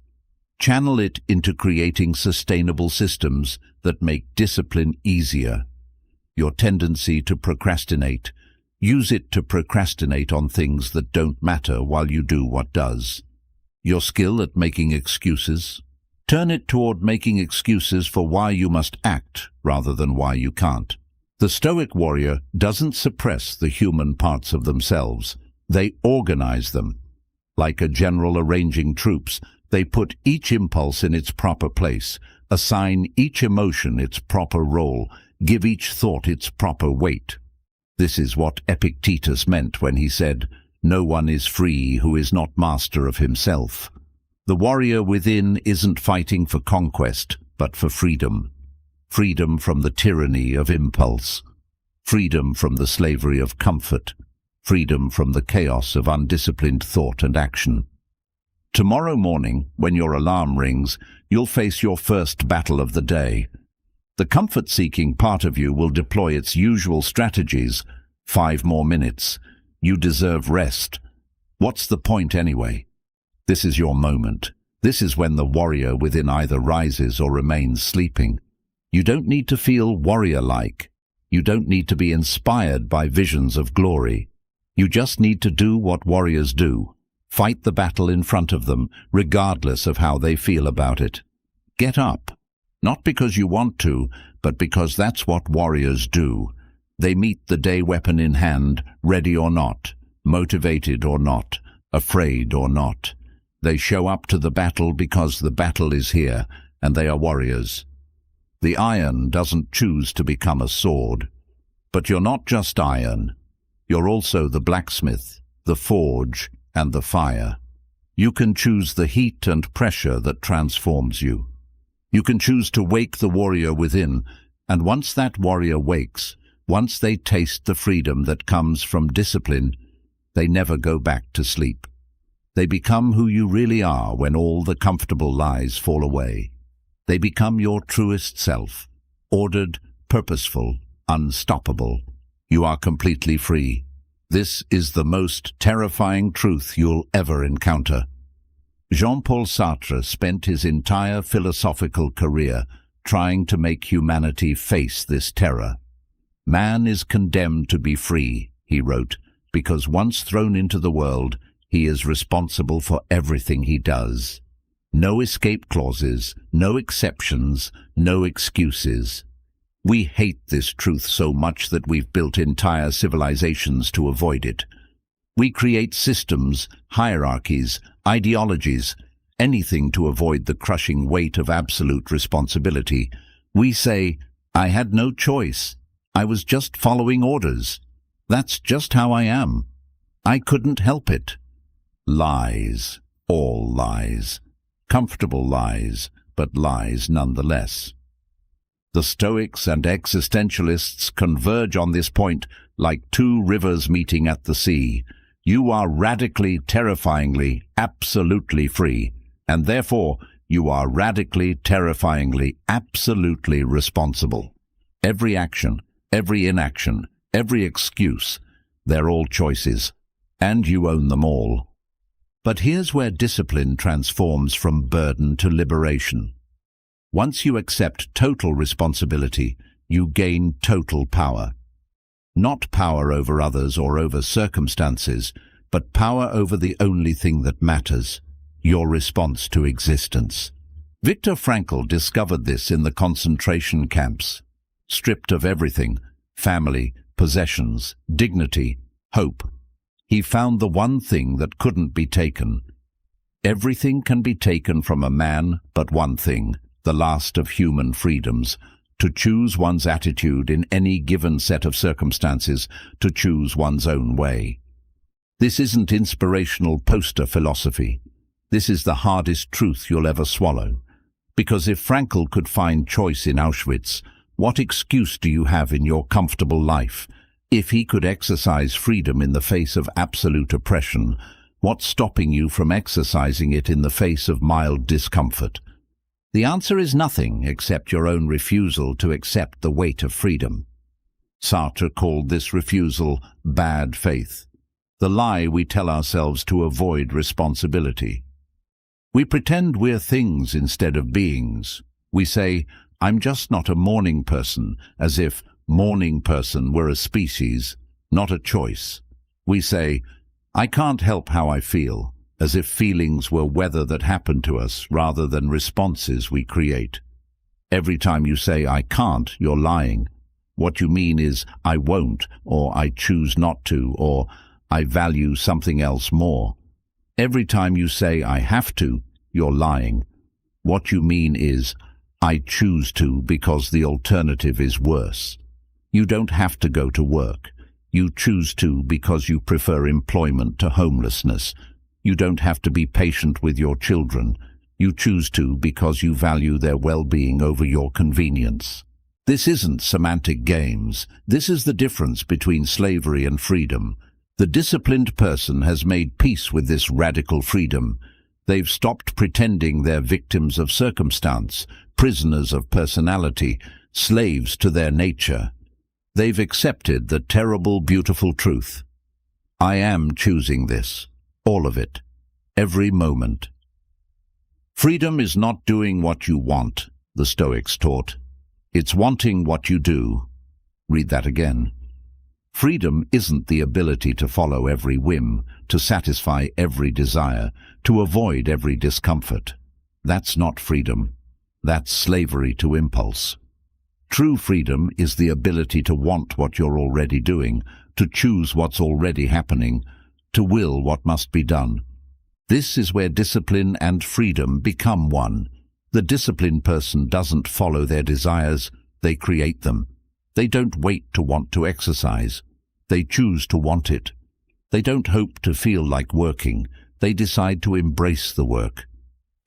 Channel it into creating sustainable systems that make discipline easier. Your tendency to procrastinate? Use it to procrastinate on things that don't matter while you do what does. Your skill at making excuses? Turn it toward making excuses for why you must act rather than why you can't. The Stoic warrior doesn't suppress the human parts of themselves. They organize them. Like a general arranging troops, they put each impulse in its proper place, assign each emotion its proper role, Give each thought its proper weight. This is what Epictetus meant when he said, "No one is free who is not master of himself." The warrior within isn't fighting for conquest, but for freedom. Freedom from the tyranny of impulse. Freedom from the slavery of comfort. Freedom from the chaos of undisciplined thought and action. Tomorrow morning, when your alarm rings, you'll face your first battle of the day. The comfort-seeking part of you will deploy its usual strategies. 5 more minutes. You deserve rest. What's the point anyway? This is your moment. This is when the warrior within either rises or remains sleeping. You don't need to feel warrior-like. You don't need to be inspired by visions of glory. You just need to do what warriors do. Fight the battle in front of them, regardless of how they feel about it. Get up. Not because you want to, but because that's what warriors do. They meet the day weapon in hand, ready or not, motivated or not, afraid or not. They show up to the battle because the battle is here, and they are warriors. The iron doesn't choose to become a sword. But you're not just iron. You're also the blacksmith, the forge, and the fire. You can choose the heat and pressure that transforms you. You can choose to wake the warrior within, and once that warrior wakes, once they taste the freedom that comes from discipline, they never go back to sleep. They become who you really are when all the comfortable lies fall away. They become your truest self, ordered, purposeful, unstoppable. You are completely free. This is the most terrifying truth you'll ever encounter. Jean-Paul Sartre spent his entire philosophical career trying to make humanity face this terror. "Man is condemned to be free," he wrote, "because once thrown into the world, he is responsible for everything he does. No escape clauses, no exceptions, no excuses." We hate this truth so much that we've built entire civilizations to avoid it. We create systems, hierarchies, ideologies, anything to avoid the crushing weight of absolute responsibility. We say, "I had no choice. I was just following orders. That's just how I am. I couldn't help it." Lies, all lies. Comfortable lies, but lies nonetheless. The Stoics and existentialists converge on this point like two rivers meeting at the sea. You are radically, terrifyingly, absolutely free, and therefore you are radically, terrifyingly, absolutely responsible. Every action, every inaction, every excuse, they're all choices, and you own them all. But here's where discipline transforms from burden to liberation. Once you accept total responsibility, you gain total power. Not power over others or over circumstances, but power over the only thing that matters, your response to existence. Viktor Frankl discovered this in the concentration camps. Stripped of everything, family, possessions, dignity, hope, he found the one thing that couldn't be taken. Everything can be taken from a man but one thing, the last of human freedoms, to choose one's attitude in any given set of circumstances, to choose one's own way. This isn't inspirational poster philosophy. This is the hardest truth you'll ever swallow. Because if Frankl could find choice in Auschwitz, what excuse do you have in your comfortable life? If he could exercise freedom in the face of absolute oppression, what's stopping you from exercising it in the face of mild discomfort? The answer is nothing except your own refusal to accept the weight of freedom. Sartre called this refusal bad faith, the lie we tell ourselves to avoid responsibility. We pretend we're things instead of beings. We say, "I'm just not a morning person," as if morning person were a species, not a choice. We say, "I can't help how I feel," as if feelings were weather that happened to us rather than responses we create. Every time you say, "I can't," you're lying. What you mean is, "I won't," or "I choose not to," or "I value something else more." Every time you say, "I have to," you're lying. What you mean is, I choose to because the alternative is worse. You don't have to go to work. You choose to because you prefer employment to homelessness. You don't have to be patient with your children. You choose to because you value their well-being over your convenience. This isn't semantic games. This is the difference between slavery and freedom. The disciplined person has made peace with this radical freedom. They've stopped pretending they're victims of circumstance, prisoners of personality, slaves to their nature. They've accepted the terrible, beautiful truth. I am choosing this, all of it, every moment. Freedom is not doing what you want, the Stoics taught. It's wanting what you do. Read that again. Freedom isn't the ability to follow every whim, to satisfy every desire, to avoid every discomfort. That's not freedom. That's slavery to impulse. True freedom is the ability to want what you're already doing, to choose what's already happening, to will what must be done. This is where discipline and freedom become one. The disciplined person doesn't follow their desires, they create them. They don't wait to want to exercise. They choose to want it. They don't hope to feel like working. They decide to embrace the work.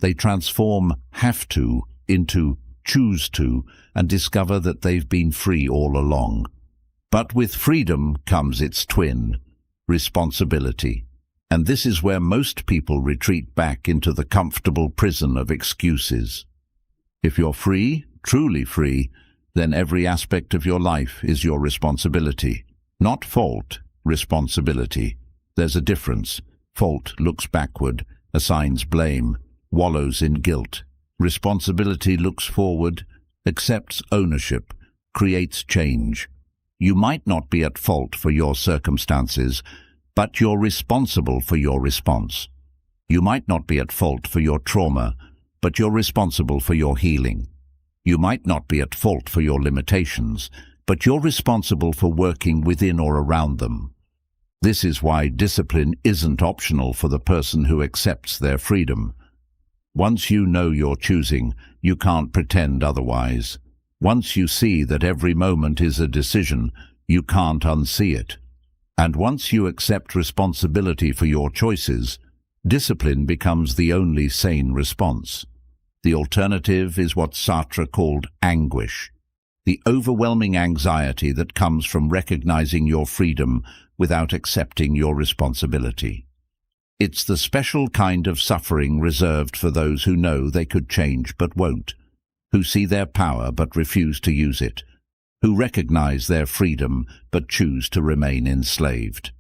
They transform have to into choose to and discover that they've been free all along. But with freedom comes its twin, responsibility. And this is where most people retreat back into the comfortable prison of excuses. If you're free, truly free, then every aspect of your life is your responsibility. Not fault, responsibility. There's a difference. Fault looks backward, assigns blame, wallows in guilt. Responsibility looks forward, accepts ownership, creates change. You might not be at fault for your circumstances, but you're responsible for your response. You might not be at fault for your trauma, but you're responsible for your healing. You might not be at fault for your limitations, but you're responsible for working within or around them. This is why discipline isn't optional for the person who accepts their freedom. Once you know you're choosing, you can't pretend otherwise. Once you see that every moment is a decision, you can't unsee it. And once you accept responsibility for your choices, discipline becomes the only sane response. The alternative is what Sartre called anguish, the overwhelming anxiety that comes from recognizing your freedom without accepting your responsibility. It's the special kind of suffering reserved for those who know they could change but won't, who see their power but refuse to use it, who recognize their freedom but choose to remain enslaved.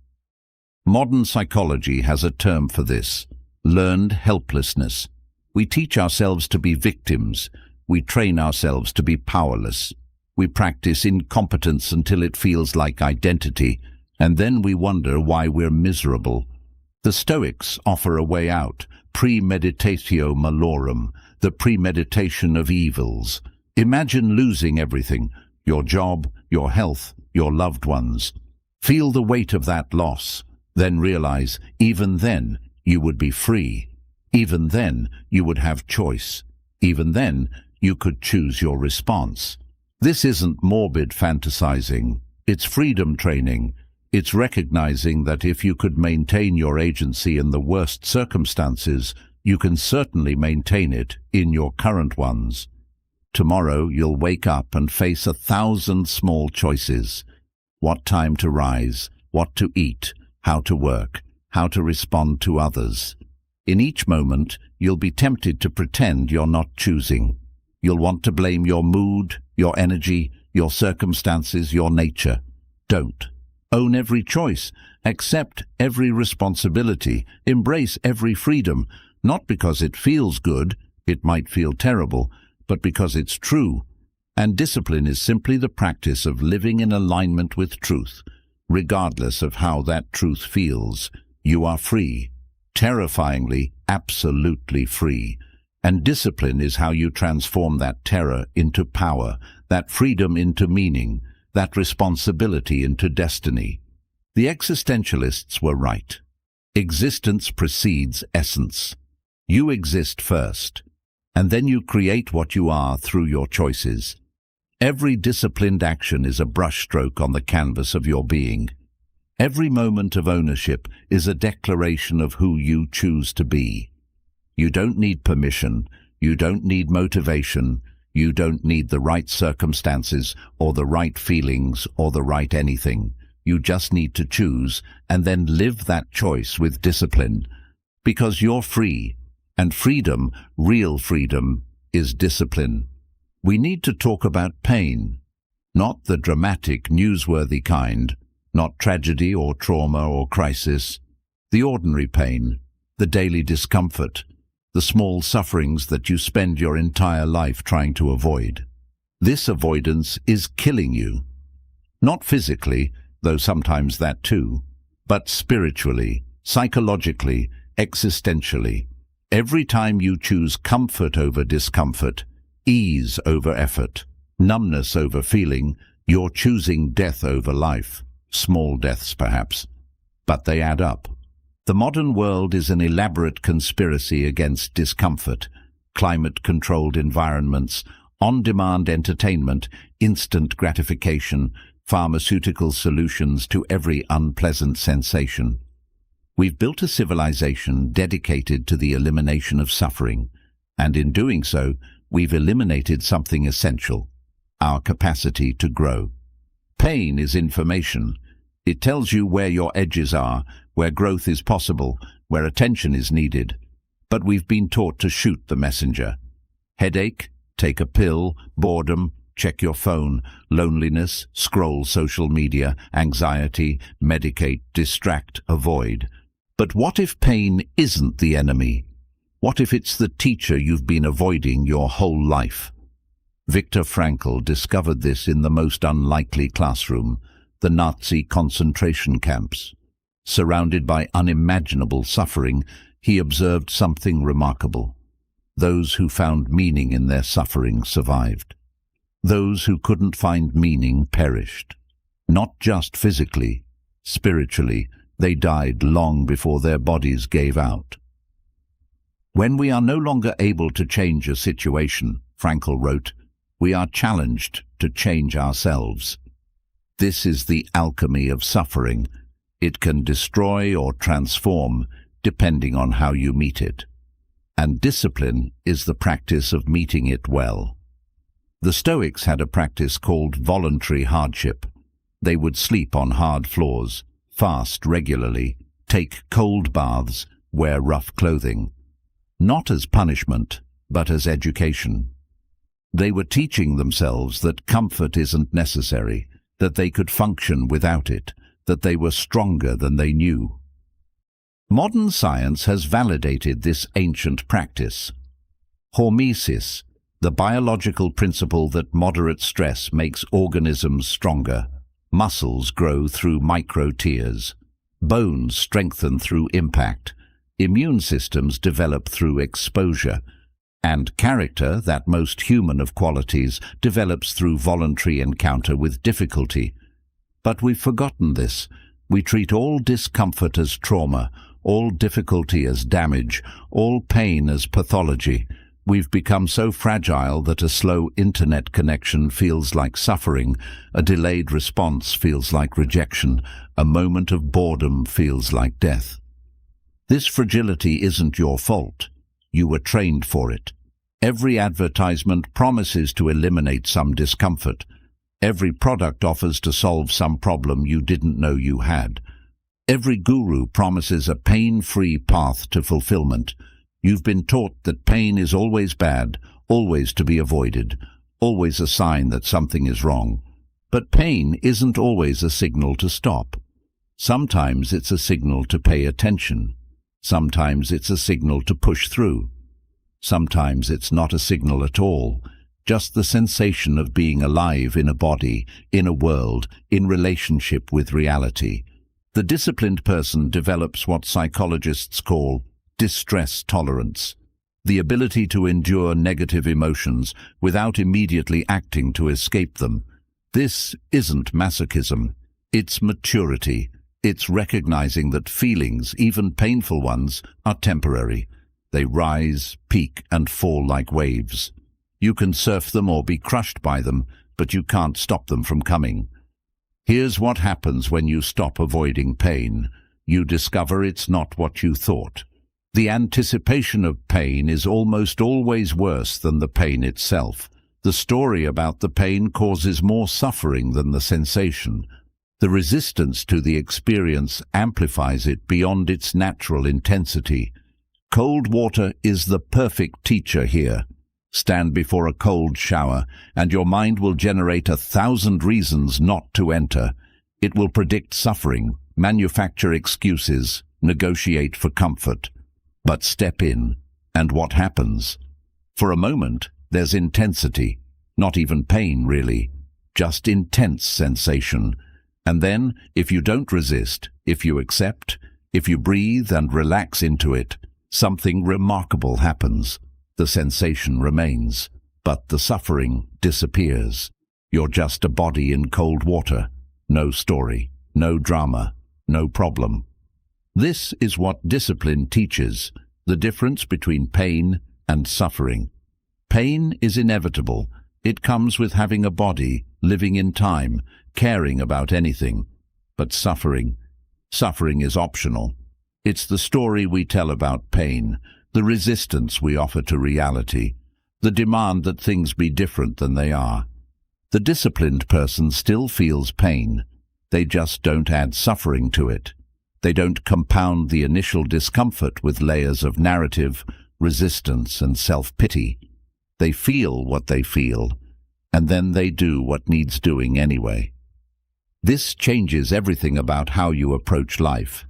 Modern psychology has a term for this: learned helplessness. We teach ourselves to be victims. We train ourselves to be powerless. We practice incompetence until it feels like identity, and then we wonder why we're miserable. The Stoics offer a way out: premeditatio malorum, the premeditation of evils. Imagine losing everything: your job, your health, your loved ones. Feel the weight of that loss. Then realize, even then, you would be free. Even then, you would have choice. Even then, you could choose your response. This isn't morbid fantasizing. It's freedom training. It's recognizing that if you could maintain your agency in the worst circumstances, you can certainly maintain it in your current ones. Tomorrow you'll wake up and face 1,000 small choices. What time to rise, what to eat, how to work, how to respond to others. In each moment, you'll be tempted to pretend you're not choosing. You'll want to blame your mood, your energy, your circumstances, your nature. Don't. Own every choice. Accept every responsibility. Embrace every freedom. Not because it feels good, it might feel terrible, but because it's true. And discipline is simply the practice of living in alignment with truth. Regardless of how that truth feels, you are free. Terrifyingly, absolutely free. And discipline is how you transform that terror into power, that freedom into meaning, that responsibility into destiny. The existentialists were right. Existence precedes essence. You exist first. And then you create what you are through your choices. Every disciplined action is a brushstroke on the canvas of your being. Every moment of ownership is a declaration of who you choose to be. You don't need permission, you don't need motivation, you don't need the right circumstances or the right feelings or the right anything. You just need to choose and then live that choice with discipline, because you're free, and freedom, real freedom, is discipline. We need to talk about pain, not the dramatic, newsworthy kind, not tragedy or trauma or crisis, the ordinary pain, the daily discomfort, the small sufferings that you spend your entire life trying to avoid. This avoidance is killing you. Not physically, though sometimes that too, but spiritually, psychologically, existentially. Every time you choose comfort over discomfort, ease over effort, numbness over feeling, you're choosing death over life. Small deaths, perhaps, but they add up. The modern world is an elaborate conspiracy against discomfort, climate-controlled environments, on-demand entertainment, instant gratification, pharmaceutical solutions to every unpleasant sensation. We've built a civilization dedicated to the elimination of suffering, and in doing so, we've eliminated something essential: our capacity to grow. Pain is information. It tells you where your edges are, where growth is possible, where attention is needed. But we've been taught to shoot the messenger. Headache? Take a pill. Boredom? Check your phone. Loneliness? Scroll social media. Anxiety? Medicate, distract, avoid. But what if pain isn't the enemy? What if it's the teacher you've been avoiding your whole life? Viktor Frankl discovered this in the most unlikely classroom, the Nazi concentration camps. Surrounded by unimaginable suffering, he observed something remarkable. Those who found meaning in their suffering survived. Those who couldn't find meaning perished. Not just physically, spiritually, they died long before their bodies gave out. When we are no longer able to change a situation, Frankl wrote, we are challenged to change ourselves. This is the alchemy of suffering. It can destroy or transform, depending on how you meet it. And discipline is the practice of meeting it well. The Stoics had a practice called voluntary hardship. They would sleep on hard floors, fast regularly, take cold baths, wear rough clothing. Not as punishment, but as education. They were teaching themselves that comfort isn't necessary, that they could function without it, that they were stronger than they knew. Modern science has validated this ancient practice. Hormesis, the biological principle that moderate stress makes organisms stronger. Muscles grow through micro-tears. Bones strengthen through impact. Immune systems develop through exposure. And character, that most human of qualities, develops through voluntary encounter with difficulty. But we've forgotten this. We treat all discomfort as trauma, all difficulty as damage, all pain as pathology. We've become so fragile that a slow internet connection feels like suffering, a delayed response feels like rejection, a moment of boredom feels like death. This fragility isn't your fault. You were trained for it. Every advertisement promises to eliminate some discomfort. Every product offers to solve some problem you didn't know you had. Every guru promises a pain-free path to fulfillment. You've been taught that pain is always bad, always to be avoided, always a sign that something is wrong. But pain isn't always a signal to stop. Sometimes it's a signal to pay attention. Sometimes it's a signal to push through. Sometimes it's not a signal at all, just the sensation of being alive in a body, in a world, in relationship with reality. The disciplined person develops what psychologists call distress tolerance, the ability to endure negative emotions without immediately acting to escape them. This isn't masochism, it's maturity. It's recognizing that feelings, even painful ones, are temporary. They rise, peak, and fall like waves. You can surf them or be crushed by them, but you can't stop them from coming. Here's what happens when you stop avoiding pain. You discover it's not what you thought. The anticipation of pain is almost always worse than the pain itself. The story about the pain causes more suffering than the sensation. The resistance to the experience amplifies it beyond its natural intensity. Cold water is the perfect teacher here. Stand before a cold shower, and your mind will generate 1,000 reasons not to enter. It will predict suffering, manufacture excuses, negotiate for comfort. But step in, and what happens? For a moment, there's intensity. Not even pain, really. Just intense sensation. And then, if you don't resist, if you accept, if you breathe and relax into it, something remarkable happens. The sensation remains, but the suffering disappears. You're just a body in cold water. No story, no drama, no problem. This is what discipline teaches, the difference between pain and suffering. Pain is inevitable. It comes with having a body, living in time, caring about anything. But suffering is optional. It's the story we tell about pain, the resistance we offer to reality, the demand that things be different than they are. The disciplined person still feels pain. They just don't add suffering to it. They don't compound the initial discomfort with layers of narrative, resistance, and self-pity. They feel what they feel, and then they do what needs doing anyway. This changes everything about how you approach life.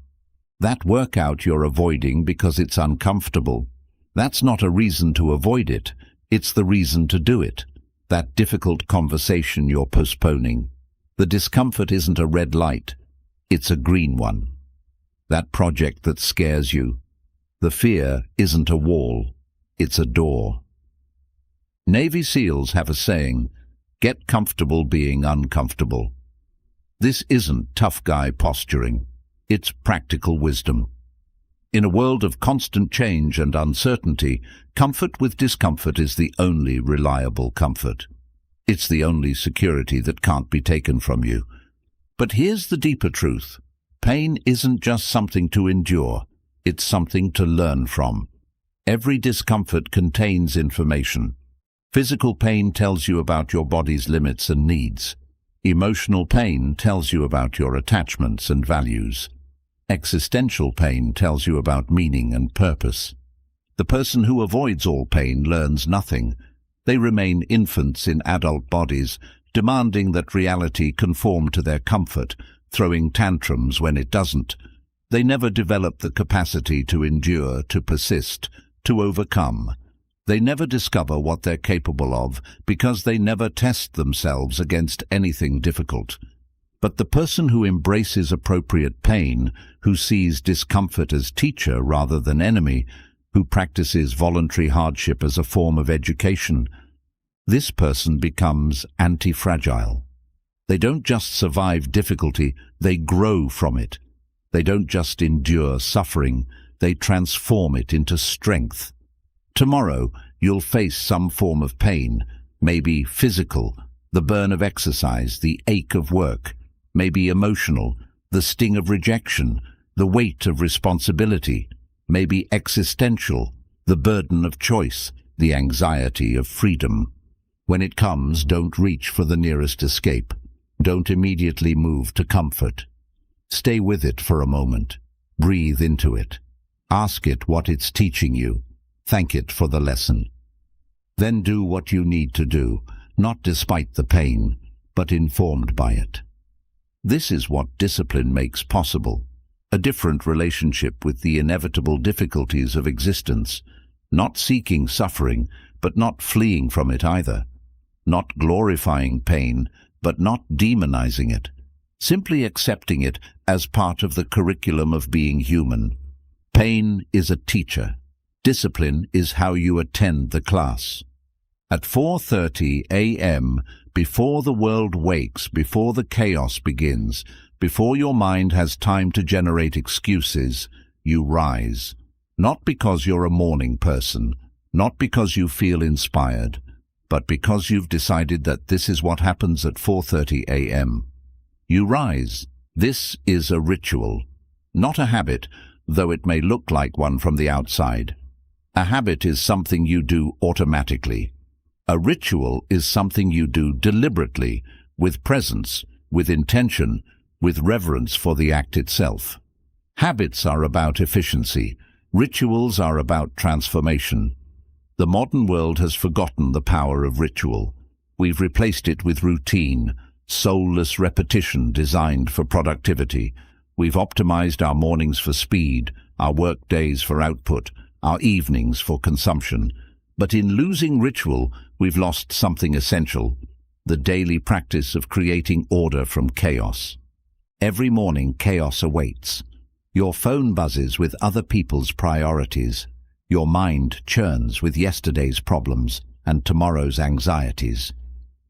That workout you're avoiding because it's uncomfortable, that's not a reason to avoid it, it's the reason to do it. That difficult conversation you're postponing, the discomfort isn't a red light, it's a green one. That project that scares you, the fear isn't a wall, it's a door. Navy SEALs have a saying, "Get comfortable being uncomfortable." This isn't tough guy posturing. It's practical wisdom. In a world of constant change and uncertainty, comfort with discomfort is the only reliable comfort. It's the only security that can't be taken from you. But here's the deeper truth. Pain isn't just something to endure. It's something to learn from. Every discomfort contains information. Physical pain tells you about your body's limits and needs. Emotional pain tells you about your attachments and values. Existential pain tells you about meaning and purpose. The person who avoids all pain learns nothing. They remain infants in adult bodies, demanding that reality conform to their comfort, throwing tantrums when it doesn't. They never develop the capacity to endure, to persist, to overcome. They never discover what they're capable of because they never test themselves against anything difficult. But the person who embraces appropriate pain, who sees discomfort as teacher rather than enemy, who practices voluntary hardship as a form of education, this person becomes anti-fragile. They don't just survive difficulty, they grow from it. They don't just endure suffering, they transform it into strength. Tomorrow, you'll face some form of pain, maybe physical, the burn of exercise, the ache of work, maybe emotional, the sting of rejection, the weight of responsibility, maybe existential, the burden of choice, the anxiety of freedom. When it comes, don't reach for the nearest escape. Don't immediately move to comfort. Stay with it for a moment. Breathe into it. Ask it what it's teaching you. Thank it for the lesson. Then do what you need to do, not despite the pain, but informed by it. This is what discipline makes possible, a different relationship with the inevitable difficulties of existence, not seeking suffering, but not fleeing from it either, not glorifying pain, but not demonizing it, simply accepting it as part of the curriculum of being human. Pain is a teacher. Discipline is how you attend the class. At 4:30 a.m., before the world wakes, before the chaos begins, before your mind has time to generate excuses, you rise. Not because you're a morning person, not because you feel inspired, but because you've decided that this is what happens at 4:30 a.m. You rise. This is a ritual, not a habit, though it may look like one from the outside. A habit is something you do automatically. A ritual is something you do deliberately, with presence, with intention, with reverence for the act itself. Habits are about efficiency. Rituals are about transformation. The modern world has forgotten the power of ritual. We've replaced it with routine, soulless repetition designed for productivity. We've optimized our mornings for speed, our work days for output, our evenings for consumption. But in losing ritual, we've lost something essential, the daily practice of creating order from chaos. Every morning, chaos awaits. Your phone buzzes with other people's priorities. Your mind churns with yesterday's problems and tomorrow's anxieties.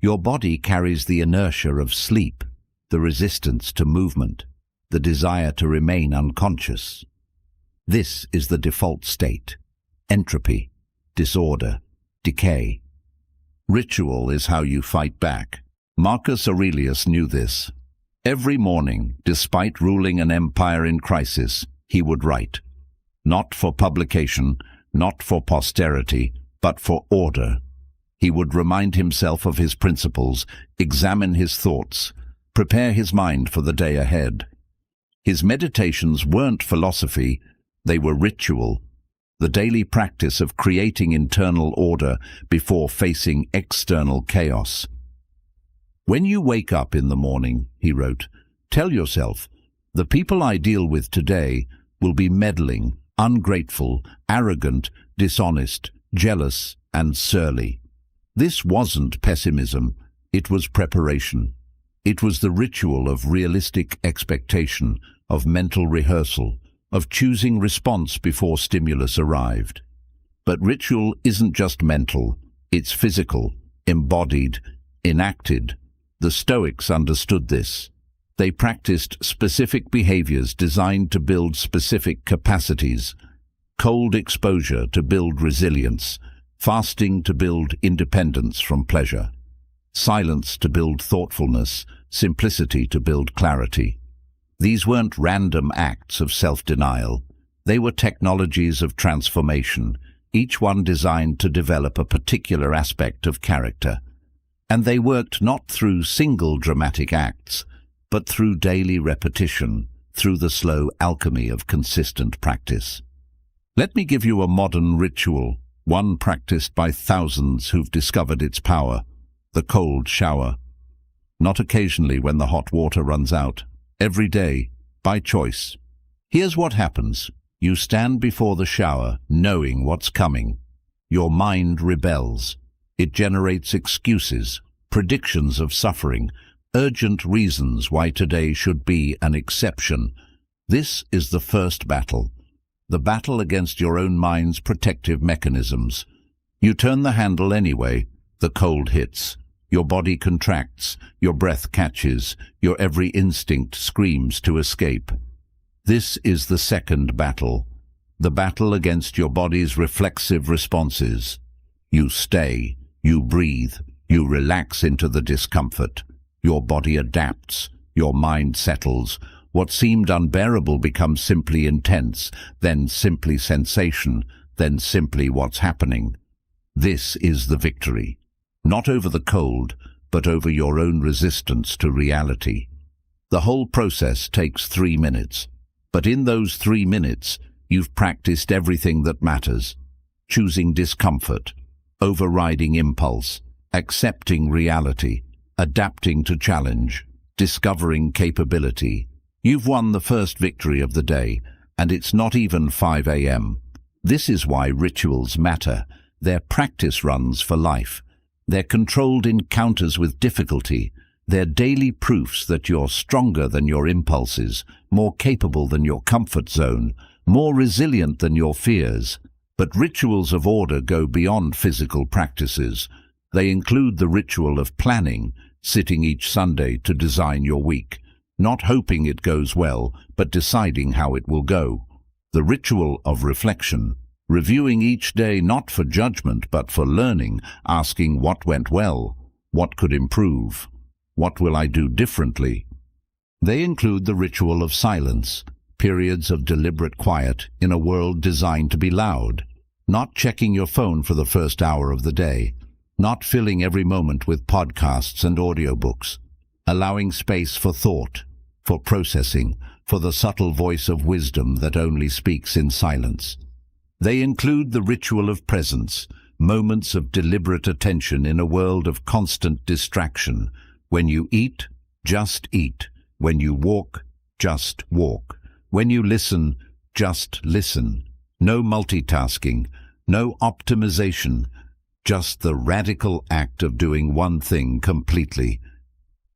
Your body carries the inertia of sleep, the resistance to movement, the desire to remain unconscious. This is the default state: entropy, disorder, decay. Ritual is how you fight back. Marcus Aurelius knew this. Every morning, despite ruling an empire in crisis, he would write. Not for publication, not for posterity, but for order. He would remind himself of his principles, examine his thoughts, prepare his mind for the day ahead. His meditations weren't philosophy, they were ritual, the daily practice of creating internal order before facing external chaos. When you wake up in the morning, he wrote, tell yourself, the people I deal with today will be meddling, ungrateful, arrogant, dishonest, jealous, and surly. This wasn't pessimism, it was preparation. It was the ritual of realistic expectation, of mental rehearsal, of choosing response before stimulus arrived. But ritual isn't just mental, it's physical, embodied, enacted. The Stoics understood this. They practiced specific behaviors designed to build specific capacities: cold exposure to build resilience, fasting to build independence from pleasure, silence to build thoughtfulness, simplicity to build clarity. These weren't random acts of self-denial. They were technologies of transformation, each one designed to develop a particular aspect of character. And they worked not through single dramatic acts, but through daily repetition, through the slow alchemy of consistent practice. Let me give you a modern ritual, one practiced by thousands who've discovered its power: the cold shower. Not occasionally when the hot water runs out. Every day, by choice. Here's what happens. You stand before the shower, knowing what's coming. Your mind rebels. It generates excuses, predictions of suffering, urgent reasons why today should be an exception. This is the first battle. The battle against your own mind's protective mechanisms. You turn the handle anyway. The cold hits. Your body contracts, your breath catches, your every instinct screams to escape. This is the second battle, the battle against your body's reflexive responses. You stay, you breathe, you relax into the discomfort. Your body adapts, your mind settles. What seemed unbearable becomes simply intense, then simply sensation, then simply what's happening. This is the victory. Not over the cold, but over your own resistance to reality. The whole process takes 3 minutes, but in those 3 minutes, you've practiced everything that matters: choosing discomfort, overriding impulse, accepting reality, adapting to challenge, discovering capability. You've won the first victory of the day, and it's not even 5 a.m. This is why rituals matter. They're practice runs for life. They're controlled encounters with difficulty. They're daily proofs that you're stronger than your impulses, more capable than your comfort zone, more resilient than your fears. But rituals of order go beyond physical practices. They include the ritual of planning, sitting each Sunday to design your week, not hoping it goes well, but deciding how it will go. The ritual of reflection, reviewing each day not for judgment but for learning, asking what went well, what could improve, what will I do differently. They include the ritual of silence, periods of deliberate quiet in a world designed to be loud, not checking your phone for the first hour of the day, not filling every moment with podcasts and audiobooks, allowing space for thought, for processing, for the subtle voice of wisdom that only speaks in silence. They include the ritual of presence, moments of deliberate attention in a world of constant distraction. When you eat, just eat. When you walk, just walk. When you listen, just listen. No multitasking, no optimization, just the radical act of doing one thing completely.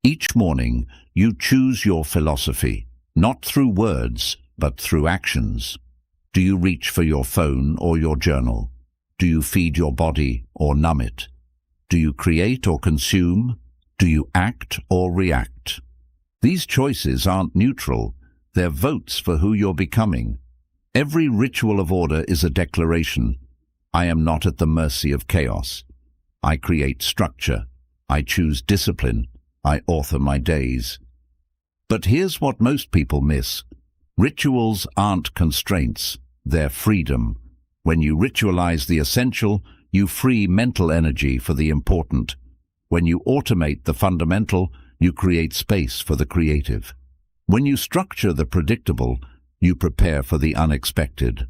Each morning, you choose your philosophy, not through words, but through actions. Do you reach for your phone or your journal? Do you feed your body or numb it? Do you create or consume? Do you act or react? These choices aren't neutral. They're votes for who you're becoming. Every ritual of order is a declaration. I am not at the mercy of chaos. I create structure. I choose discipline. I author my days. But here's what most people miss. Rituals aren't constraints. They're freedom. When you ritualize the essential, you free mental energy for the important. When you automate the fundamental, you create space for the creative. When you structure the predictable, you prepare for the unexpected.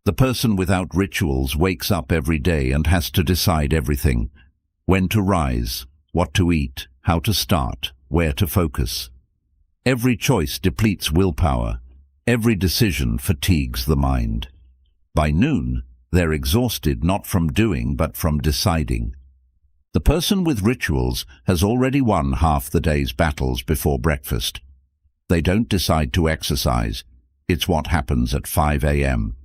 The person without rituals wakes up every day and has to decide everything. When to rise, what to eat, how to start, where to focus. Every choice depletes willpower. Every decision fatigues the mind. By noon, they're exhausted not from doing but from deciding. The person with rituals has already won half the day's battles before breakfast. They don't decide to exercise. It's what happens at 5 a.m.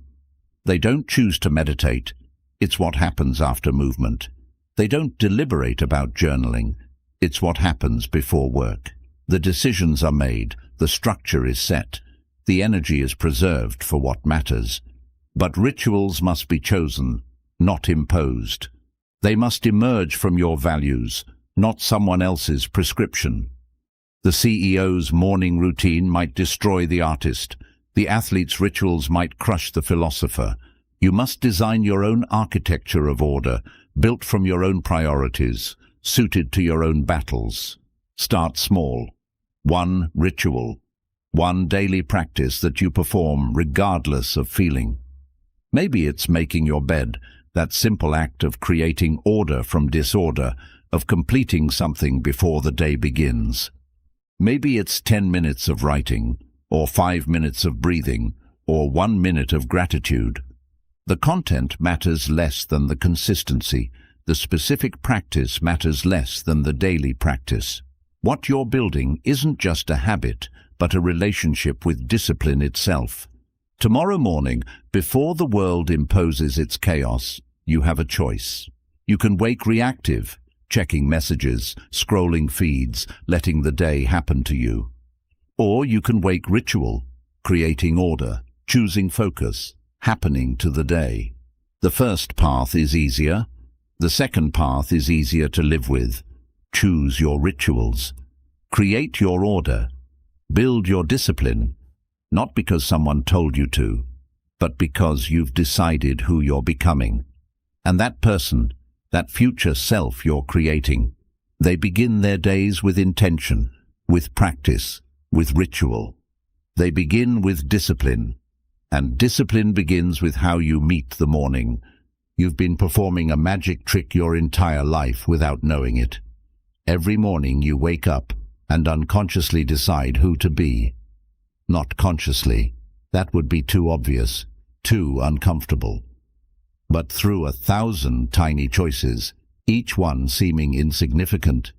They don't choose to meditate. It's what happens after movement. They don't deliberate about journaling. It's what happens before work. The decisions are made. The structure is set. The energy is preserved for what matters. But rituals must be chosen, not imposed. They must emerge from your values, not someone else's prescription. The CEO's morning routine might destroy the artist. The athlete's rituals might crush the philosopher. You must design your own architecture of order, built from your own priorities, suited to your own battles. Start small. One ritual. One daily practice that you perform regardless of feeling. Maybe it's making your bed, that simple act of creating order from disorder, of completing something before the day begins. Maybe it's 10 minutes of writing, or 5 minutes of breathing, or 1 minute of gratitude. The content matters less than the consistency. The specific practice matters less than the daily practice. What you're building isn't just a habit, but a relationship with discipline itself. Tomorrow morning, before the world imposes its chaos, you have a choice. You can wake reactive, checking messages, scrolling feeds, letting the day happen to you. Or you can wake ritual, creating order, choosing focus, happening to the day. The first path is easier. The second path is easier to live with. Choose your rituals. Create your order. Build your discipline, not because someone told you to, but because you've decided who you're becoming. And that person, that future self you're creating, they begin their days with intention, with practice, with ritual. They begin with discipline, and discipline begins with how you meet the morning. You've been performing a magic trick your entire life without knowing it. Every morning you wake up and unconsciously decide who to be. Not consciously. That would be too obvious, too uncomfortable. But through 1,000 tiny choices, each one seeming insignificant,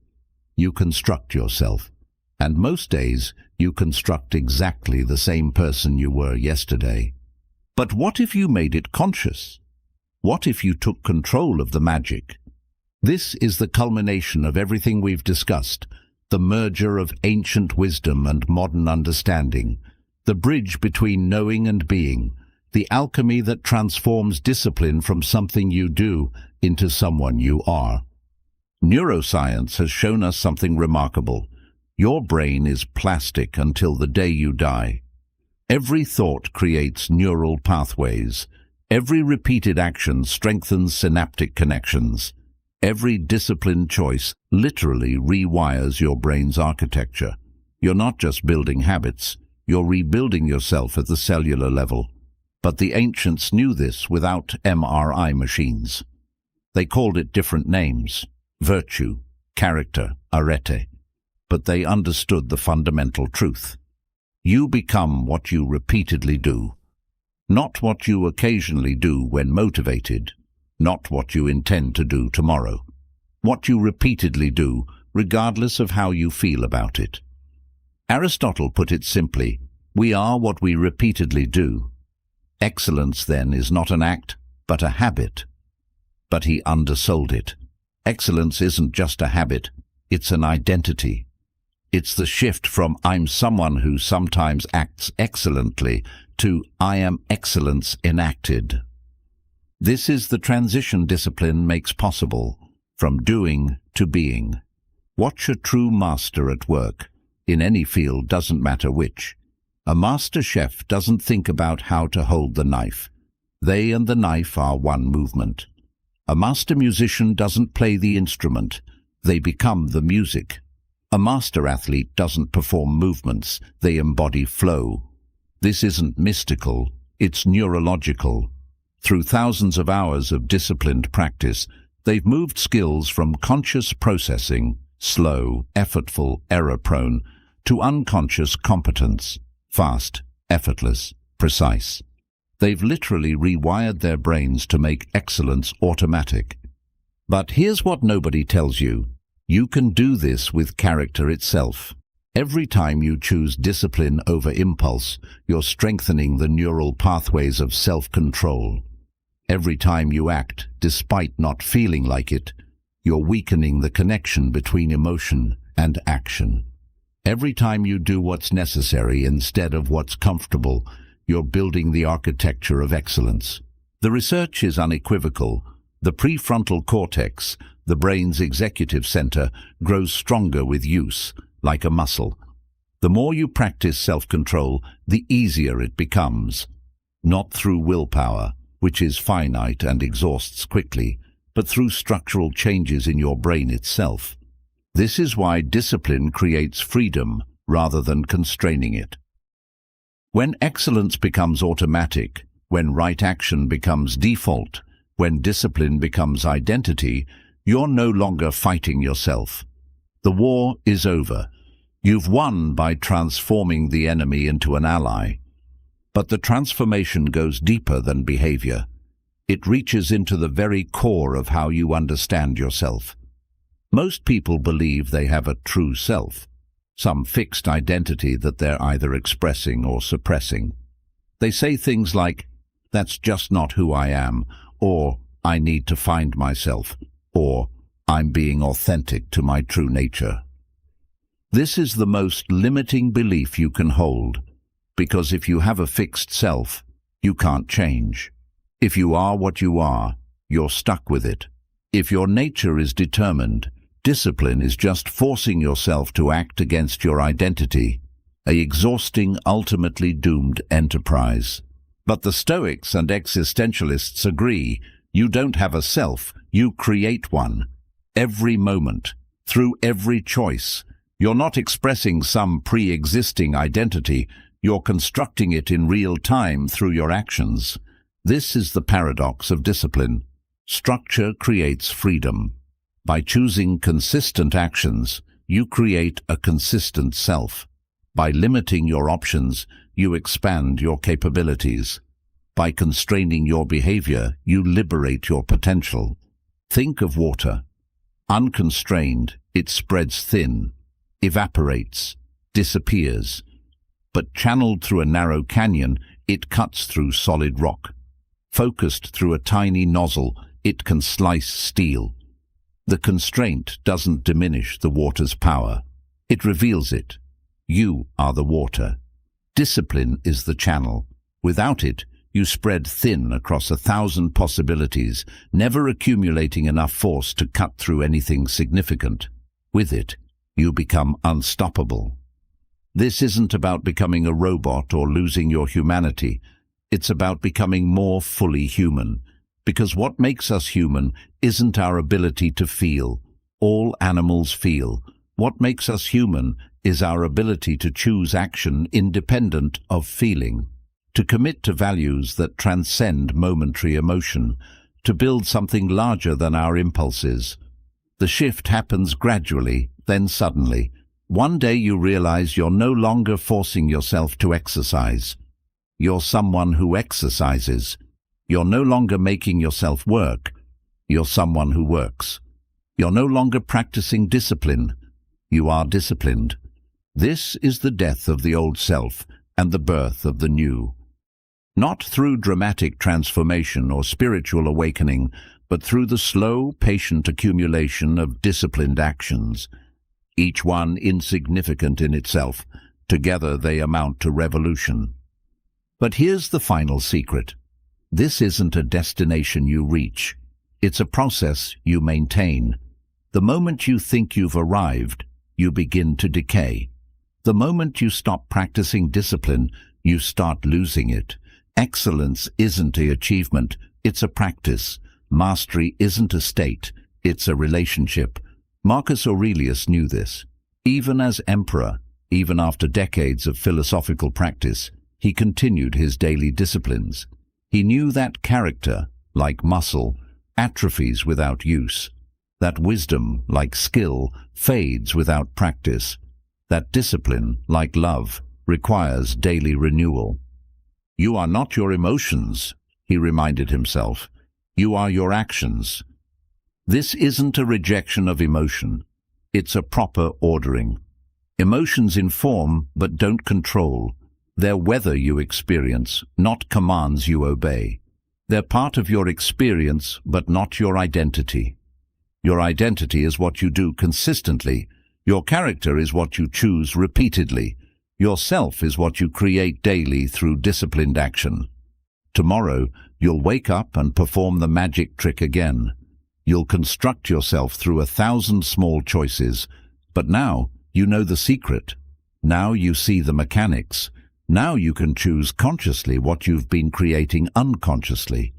you construct yourself. And most days, you construct exactly the same person you were yesterday. But what if you made it conscious? What if you took control of the magic? This is the culmination of everything we've discussed, the merger of ancient wisdom and modern understanding, the bridge between knowing and being. the alchemy that transforms discipline from something you do into someone you are. Neuroscience has shown us something remarkable. Your brain is plastic until the day you die. Every thought creates neural pathways. Every repeated action strengthens synaptic connections. Every disciplined choice literally rewires your brain's architecture. You're not just building habits, you're rebuilding yourself at the cellular level. But the ancients knew this without MRI machines. They called it different names: virtue, character, arete. But they understood the fundamental truth. You become what you repeatedly do, not what you occasionally do when motivated, not what you intend to do tomorrow. What you repeatedly do, regardless of how you feel about it. Aristotle put it simply: we are what we repeatedly do. Excellence, then, is not an act, but a habit. But he undersold it. Excellence isn't just a habit, it's an identity. It's the shift from "I'm someone who sometimes acts excellently" to "I am excellence enacted." This is the transition discipline makes possible, from doing to being. Watch a true master at work. In any field, doesn't matter which. A master chef doesn't think about how to hold the knife. They and the knife are one movement. A master musician doesn't play the instrument. They become the music. A master athlete doesn't perform movements, they embody flow. This isn't mystical, it's neurological. Through thousands of hours of disciplined practice, they've moved skills from conscious processing, slow, effortful, error-prone, to unconscious competence, fast, effortless, precise. They've literally rewired their brains to make excellence automatic. But here's what nobody tells you. You can do this with character itself. Every time you choose discipline over impulse, you're strengthening the neural pathways of self-control. Every time you act, despite not feeling like it, you're weakening the connection between emotion and action. Every time you do what's necessary instead of what's comfortable, you're building the architecture of excellence. The research is unequivocal. The prefrontal cortex, the brain's executive center, grows stronger with use, like a muscle. The more you practice self-control, the easier it becomes. Not through willpower, which is finite and exhausts quickly, but through structural changes in your brain itself. This is why discipline creates freedom rather than constraining it. When excellence becomes automatic, when right action becomes default, when discipline becomes identity, you're no longer fighting yourself. The war is over. You've won by transforming the enemy into an ally. But the transformation goes deeper than behavior. It reaches into the very core of how you understand yourself. Most people believe they have a true self, some fixed identity that they're either expressing or suppressing. They say things like, "That's just not who I am," or "I need to find myself," or "I'm being authentic to my true nature." This is the most limiting belief you can hold, because if you have a fixed self, you can't change. If you are what you are, you're stuck with it. If your nature is determined, discipline is just forcing yourself to act against your identity, an exhausting, ultimately doomed enterprise. But the Stoics and existentialists agree, you don't have a self, you create one. Every moment, through every choice. You're not expressing some pre-existing identity, you're constructing it in real time through your actions. This is the paradox of discipline. Structure creates freedom. By choosing consistent actions, you create a consistent self. By limiting your options, you expand your capabilities. By constraining your behavior, you liberate your potential. Think of water. Unconstrained, it spreads thin, evaporates, disappears. But channeled through a narrow canyon, it cuts through solid rock. Focused through a tiny nozzle, it can slice steel. The constraint doesn't diminish the water's power. It reveals it. You are the water. Discipline is the channel. Without it, you spread thin across 1,000 possibilities, never accumulating enough force to cut through anything significant. With it, you become unstoppable. This isn't about becoming a robot or losing your humanity. It's about becoming more fully human. Because what makes us human isn't our ability to feel. All animals feel. What makes us human is our ability to choose action independent of feeling, to commit to values that transcend momentary emotion, to build something larger than our impulses. The shift happens gradually, then suddenly. One day you realize you're no longer forcing yourself to exercise. You're someone who exercises. You're no longer making yourself work. You're someone who works. You're no longer practicing discipline. You are disciplined. This is the death of the old self and the birth of the new. Not through dramatic transformation or spiritual awakening, but through the slow, patient accumulation of disciplined actions. Each one insignificant in itself. Together they amount to revolution. But here's the final secret. This isn't a destination you reach. It's a process you maintain. The moment you think you've arrived, you begin to decay. The moment you stop practicing discipline, you start losing it. Excellence isn't an achievement, it's a practice. Mastery isn't a state, it's a relationship. Marcus Aurelius knew this. Even as emperor, even after decades of philosophical practice, he continued his daily disciplines. He knew that character, like muscle, atrophies without use, that wisdom, like skill, fades without practice, that discipline, like love, requires daily renewal. You are not your emotions, he reminded himself. You are your actions. This isn't a rejection of emotion. It's a proper ordering. Emotions inform but don't control. They're weather you experience, not commands you obey. They're part of your experience but not your identity. Your identity is what you do consistently. Your character is what you choose repeatedly. Yourself is what you create daily through disciplined action. Tomorrow, you'll wake up and perform the magic trick again. You'll construct yourself through 1,000 small choices. But now, you know the secret. Now you see the mechanics. Now you can choose consciously what you've been creating unconsciously.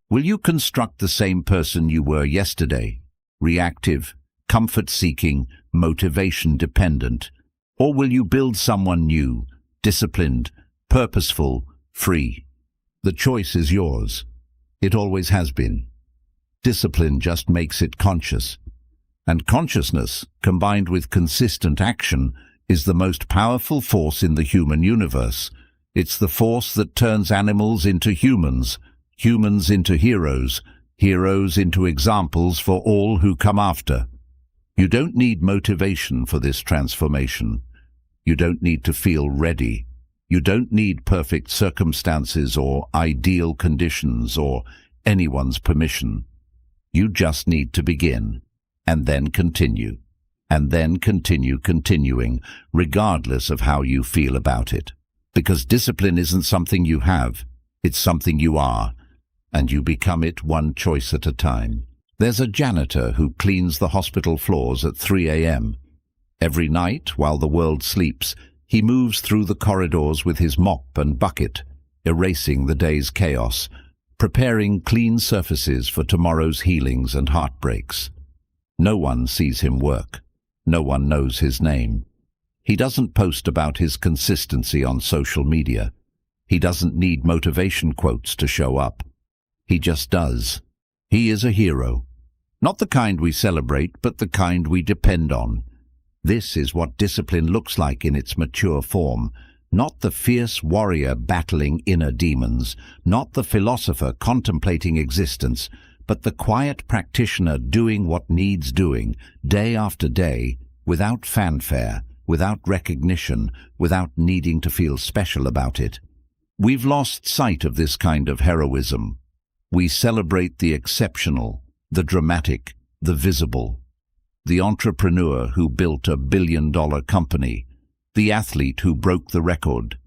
Will you construct the same person you were yesterday? Reactive, comfort-seeking, motivation-dependent? Or will you build someone new, disciplined, purposeful, free? The choice is yours. It always has been. Discipline just makes it conscious. And consciousness, combined with consistent action, is the most powerful force in the human universe. It's the force that turns animals into humans, humans into heroes, heroes into examples for all who come after. You don't need motivation for this transformation. You don't need to feel ready. You don't need perfect circumstances or ideal conditions or anyone's permission. You just need to begin, and then continue, and then continue continuing, regardless of how you feel about it. Because discipline isn't something you have, it's something you are, and you become it one choice at a time. There's a janitor who cleans the hospital floors at 3 a.m. Every night, while the world sleeps, he moves through the corridors with his mop and bucket, erasing the day's chaos, preparing clean surfaces for tomorrow's healings and heartbreaks. No one sees him work. No one knows his name. He doesn't post about his consistency on social media. He doesn't need motivation quotes to show up. He just does. He is a hero. Not the kind we celebrate, but the kind we depend on. This is what discipline looks like in its mature form. Not the fierce warrior battling inner demons, not the philosopher contemplating existence, but the quiet practitioner doing what needs doing, day after day, without fanfare, without recognition, without needing to feel special about it. We've lost sight of this kind of heroism. We celebrate the exceptional, the dramatic, the visible. The entrepreneur who built a billion-dollar company, the athlete who broke the record,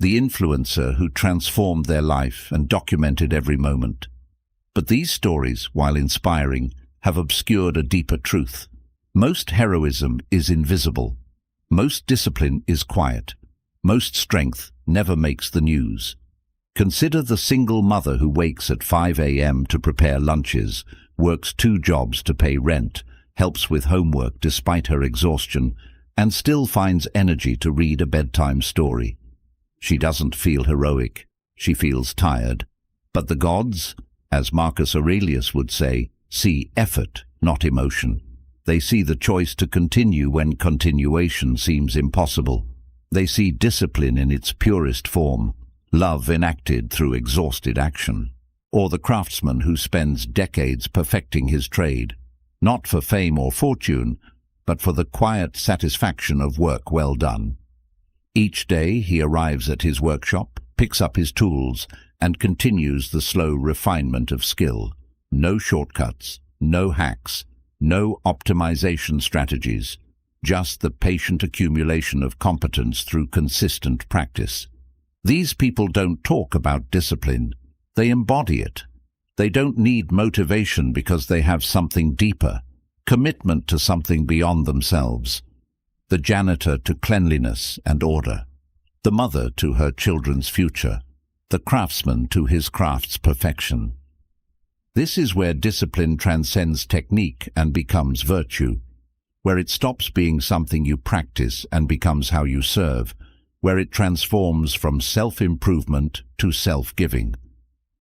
the influencer who transformed their life and documented every moment. But these stories, while inspiring, have obscured a deeper truth. Most heroism is invisible. Most discipline is quiet. Most strength never makes the news. Consider the single mother who wakes at 5 a.m. to prepare lunches, works 2 jobs to pay rent, helps with homework despite her exhaustion, and still finds energy to read a bedtime story. She doesn't feel heroic. She feels tired. But the gods, as Marcus Aurelius would say, see effort, not emotion. They see the choice to continue when continuation seems impossible. They see discipline in its purest form, love enacted through exhausted action. Or the craftsman who spends decades perfecting his trade, not for fame or fortune, but for the quiet satisfaction of work well done. Each day he arrives at his workshop, picks up his tools, and continues the slow refinement of skill. No shortcuts, no hacks, no optimization strategies, just the patient accumulation of competence through consistent practice. These people don't talk about discipline, they embody it. They don't need motivation because they have something deeper, commitment to something beyond themselves. The janitor to cleanliness and order, the mother to her children's future, the craftsman to his craft's perfection. This is where discipline transcends technique and becomes virtue, where it stops being something you practice and becomes how you serve, where it transforms from self-improvement to self-giving.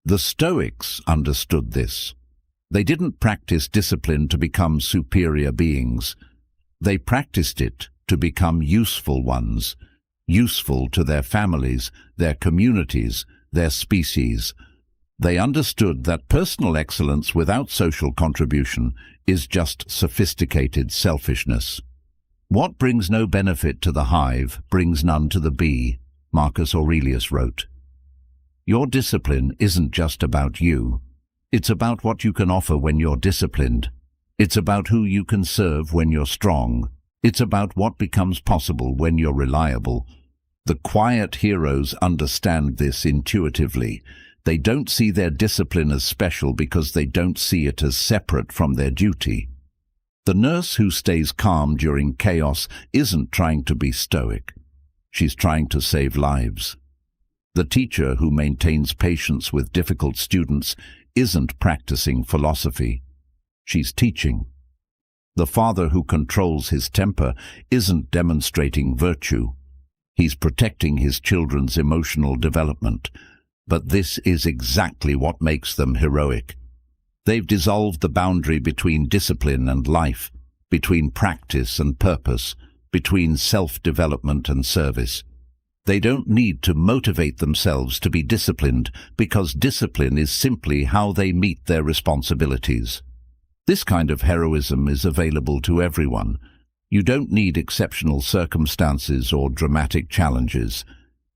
The Stoics understood this. They didn't practice discipline to become superior beings. They practiced it to become useful ones, useful to their families, their communities, their species. They understood that personal excellence without social contribution is just sophisticated selfishness. What brings no benefit to the hive brings none to the bee, Marcus Aurelius wrote. Your discipline isn't just about you. It's about what you can offer when you're disciplined. It's about who you can serve when you're strong. It's about what becomes possible when you're reliable. The quiet heroes understand this intuitively. They don't see their discipline as special because they don't see it as separate from their duty. The nurse who stays calm during chaos isn't trying to be stoic. She's trying to save lives. The teacher who maintains patience with difficult students isn't practicing philosophy. She's teaching. The father who controls his temper isn't demonstrating virtue. He's protecting his children's emotional development. But this is exactly what makes them heroic. They've dissolved the boundary between discipline and life, between practice and purpose, between self-development and service. They don't need to motivate themselves to be disciplined because discipline is simply how they meet their responsibilities. This kind of heroism is available to everyone. You don't need exceptional circumstances or dramatic challenges.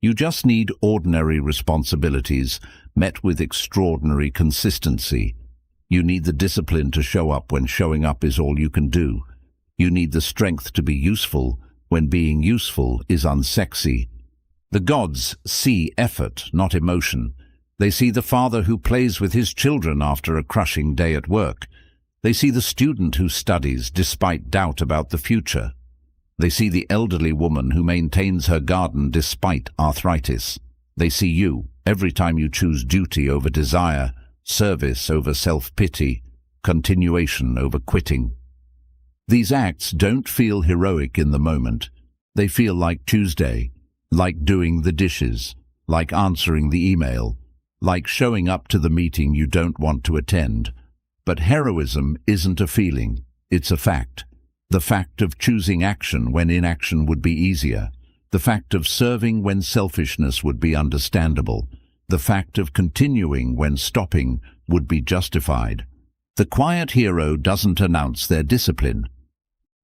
You just need ordinary responsibilities met with extraordinary consistency. You need the discipline to show up when showing up is all you can do. You need the strength to be useful when being useful is unsexy. The gods see effort, not emotion. They see the father who plays with his children after a crushing day at work. They see the student who studies despite doubt about the future. They see the elderly woman who maintains her garden despite arthritis. They see you every time you choose duty over desire, service over self-pity, continuation over quitting. These acts don't feel heroic in the moment. They feel like Tuesday, like doing the dishes, like answering the email, like showing up to the meeting you don't want to attend. But heroism isn't a feeling, it's a fact. The fact of choosing action when inaction would be easier. The fact of serving when selfishness would be understandable. The fact of continuing when stopping would be justified. The quiet hero doesn't announce their discipline.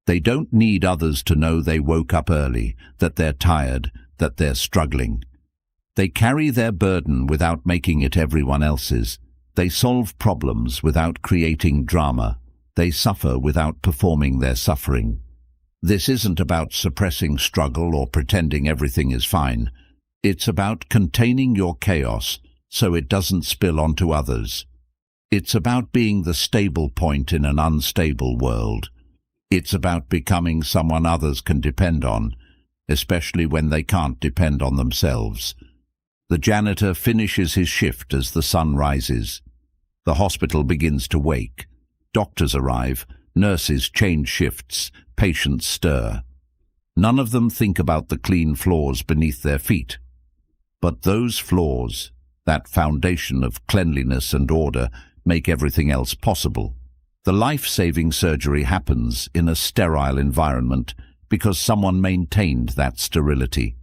They don't need others to know they woke up early, that they're tired, that they're struggling. They carry their burden without making it everyone else's. They solve problems without creating drama. They suffer without performing their suffering. This isn't about suppressing struggle or pretending everything is fine. It's about containing your chaos so it doesn't spill onto others. It's about being the stable point in an unstable world. It's about becoming someone others can depend on, especially when they can't depend on themselves. The janitor finishes his shift as the sun rises. The hospital begins to wake. Doctors arrive, nurses change shifts, patients stir. None of them think about the clean floors beneath their feet. But those floors, that foundation of cleanliness and order, make everything else possible. The life-saving surgery happens in a sterile environment because someone maintained that sterility.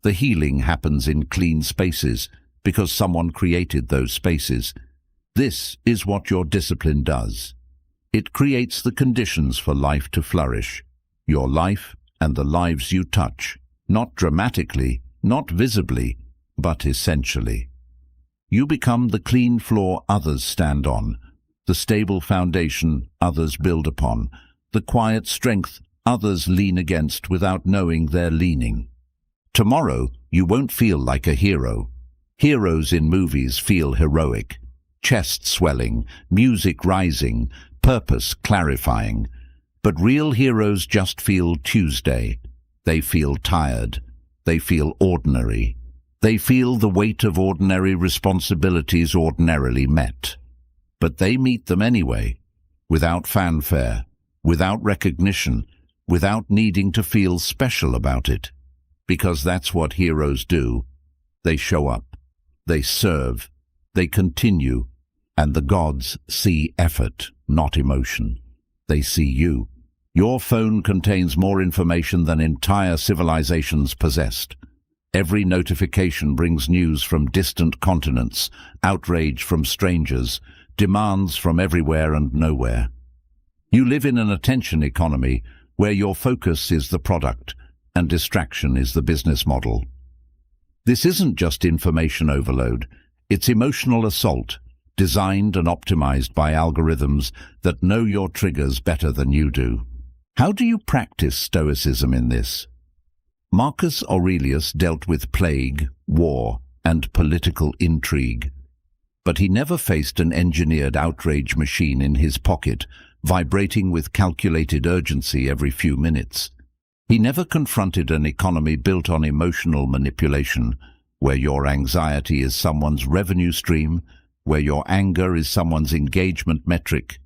The healing happens in clean spaces because someone created those spaces. This is what your discipline does. It creates the conditions for life to flourish. Your life and the lives you touch, not dramatically, not visibly, but essentially. You become the clean floor others stand on, the stable foundation others build upon, the quiet strength others lean against without knowing they're leaning. Tomorrow, you won't feel like a hero. Heroes in movies feel heroic. Chest swelling, music rising, purpose clarifying. But real heroes just feel Tuesday. They feel tired. They feel ordinary. They feel the weight of ordinary responsibilities ordinarily met. But they meet them anyway, without fanfare, without recognition, without needing to feel special about it. Because that's what heroes do. They show up. They serve. They continue. And the gods see effort, not emotion. They see you. Your phone contains more information than entire civilizations possessed. Every notification brings news from distant continents, outrage from strangers, demands from everywhere and nowhere. You live in an attention economy where your focus is the product and distraction is the business model. This isn't just information overload, it's emotional assault, designed and optimized by algorithms that know your triggers better than you do. How do you practice Stoicism in this? Marcus Aurelius dealt with plague, war, and political intrigue. But he never faced an engineered outrage machine in his pocket, vibrating with calculated urgency every few minutes. He never confronted an economy built on emotional manipulation, where your anxiety is someone's revenue stream, where your anger is someone's engagement metric.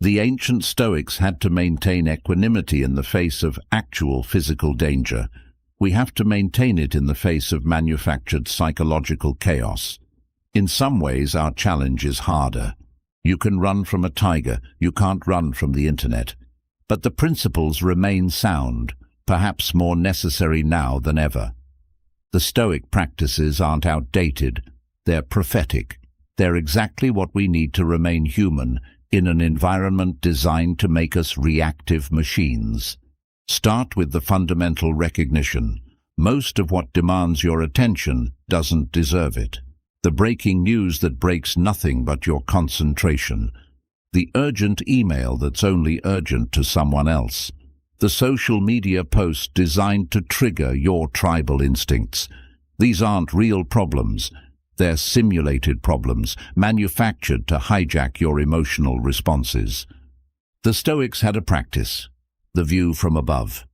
The ancient Stoics had to maintain equanimity in the face of actual physical danger. We have to maintain it in the face of manufactured psychological chaos. In some ways, our challenge is harder. You can run from a tiger, you can't run from the internet. But the principles remain sound, perhaps more necessary now than ever. The Stoic practices aren't outdated, they're prophetic. They're exactly what we need to remain human in an environment designed to make us reactive machines. Start with the fundamental recognition. Most of what demands your attention doesn't deserve it. The breaking news that breaks nothing but your concentration. The urgent email that's only urgent to someone else. The social media post designed to trigger your tribal instincts. These aren't real problems. They're simulated problems, manufactured to hijack your emotional responses. The Stoics had a practice. The view from above.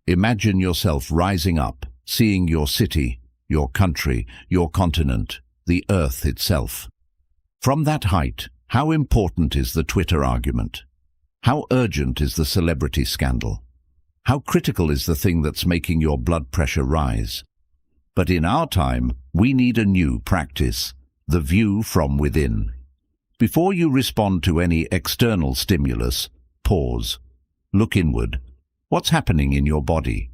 Imagine yourself rising up, seeing your city, your country, your continent, the earth itself. From that height, how important is the Twitter argument? How urgent is the celebrity scandal? How critical is the thing that's making your blood pressure rise? But in our time, we need a new practice, the view from within. Before you respond to any external stimulus, pause. Look inward. What's happening in your body?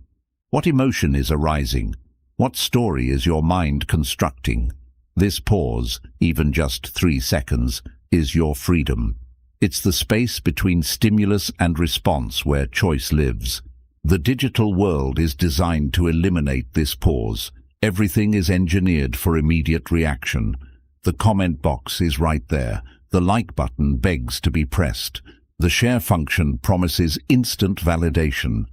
What emotion is arising? What story is your mind constructing? This pause, even just 3 seconds, is your freedom. It's the space between stimulus and response where choice lives. The digital world is designed to eliminate this pause. Everything is engineered for immediate reaction. The comment box is right there. The like button begs to be pressed. The share function promises instant validation.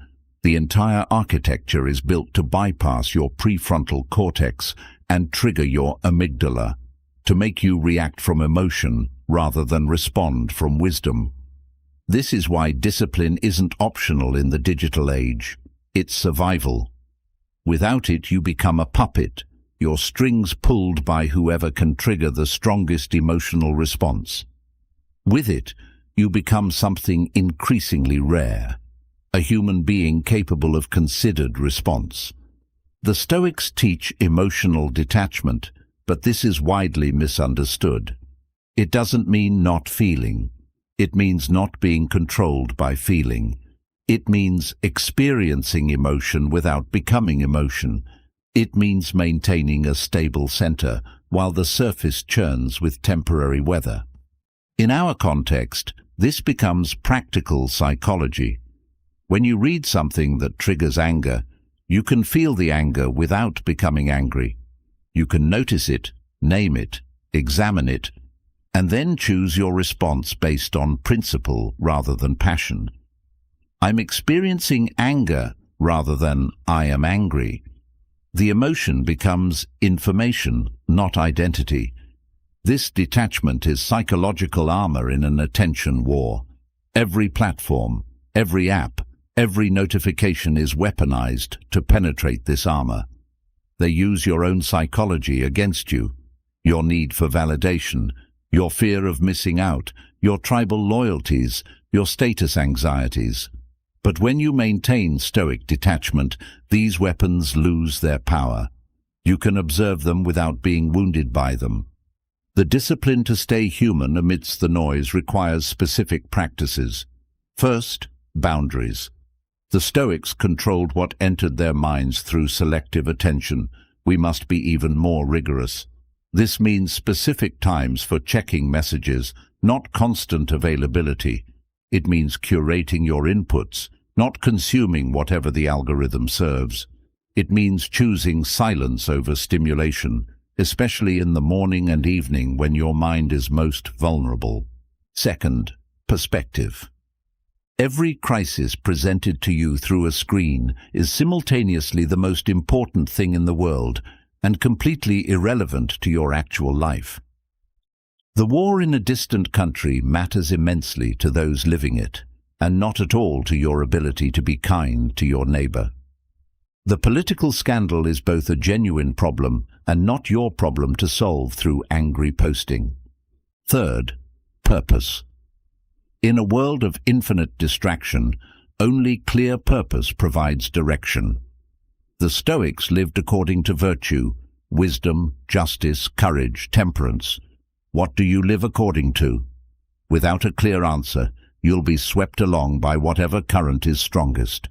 The entire architecture is built to bypass your prefrontal cortex and trigger your amygdala, to make you react from emotion rather than respond from wisdom. This is why discipline isn't optional in the digital age. It's survival. Without it, you become a puppet, your strings pulled by whoever can trigger the strongest emotional response. With it, you become something increasingly rare, a human being capable of considered response. The Stoics teach emotional detachment, but this is widely misunderstood. It doesn't mean not feeling. It means not being controlled by feeling. It means experiencing emotion without becoming emotion. It means maintaining a stable center while the surface churns with temporary weather. In our context, this becomes practical psychology. When you read something that triggers anger, you can feel the anger without becoming angry. You can notice it, name it, examine it, and then choose your response based on principle rather than passion. I'm experiencing anger rather than I am angry. The emotion becomes information, not identity. This detachment is psychological armor in an attention war. Every platform, every app, every notification is weaponized to penetrate this armor. They use your own psychology against you, your need for validation, your fear of missing out, your tribal loyalties, your status anxieties. But when you maintain Stoic detachment, these weapons lose their power. You can observe them without being wounded by them. The discipline to stay human amidst the noise requires specific practices. First, boundaries. The Stoics controlled what entered their minds through selective attention. We must be even more rigorous. This means specific times for checking messages, not constant availability. It means curating your inputs, not consuming whatever the algorithm serves. It means choosing silence over stimulation, especially in the morning and evening when your mind is most vulnerable. Second, perspective. Every crisis presented to you through a screen is simultaneously the most important thing in the world and completely irrelevant to your actual life. The war in a distant country matters immensely to those living it, and not at all to your ability to be kind to your neighbor. The political scandal is both a genuine problem and not your problem to solve through angry posting. Third, purpose. In a world of infinite distraction, only clear purpose provides direction. The Stoics lived according to virtue, wisdom, justice, courage, temperance. What do you live according to? Without a clear answer, you'll be swept along by whatever current is strongest.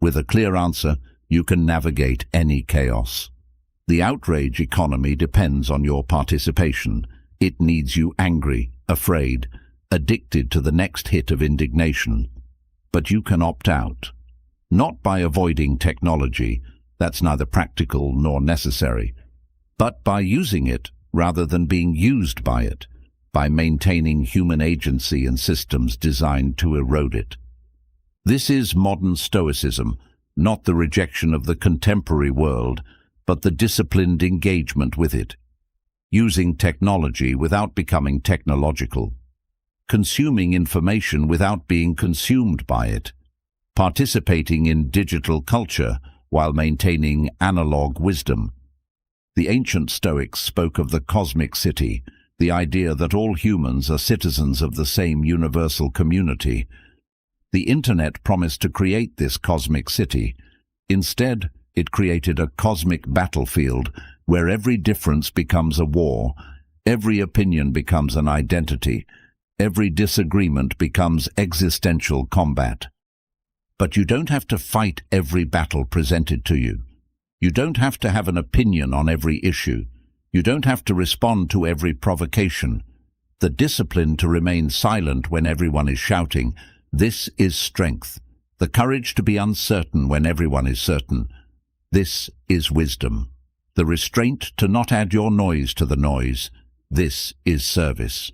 With a clear answer, you can navigate any chaos. The outrage economy depends on your participation. It needs you angry, afraid, addicted to the next hit of indignation. But you can opt out. Not by avoiding technology, that's neither practical nor necessary, but by using it rather than being used by it, by maintaining human agency in systems designed to erode it. This is modern Stoicism, not the rejection of the contemporary world, but the disciplined engagement with it. Using technology without becoming technological. Consuming information without being consumed by it. Participating in digital culture while maintaining analog wisdom. The ancient Stoics spoke of the cosmic city, the idea that all humans are citizens of the same universal community. The Internet promised to create this cosmic city. Instead, it created a cosmic battlefield where every difference becomes a war, every opinion becomes an identity, every disagreement becomes existential combat. But you don't have to fight every battle presented to you. You don't have to have an opinion on every issue. You don't have to respond to every provocation. The discipline to remain silent when everyone is shouting, this is strength. The courage to be uncertain when everyone is certain. This is wisdom. The restraint to not add your noise to the noise. This is service.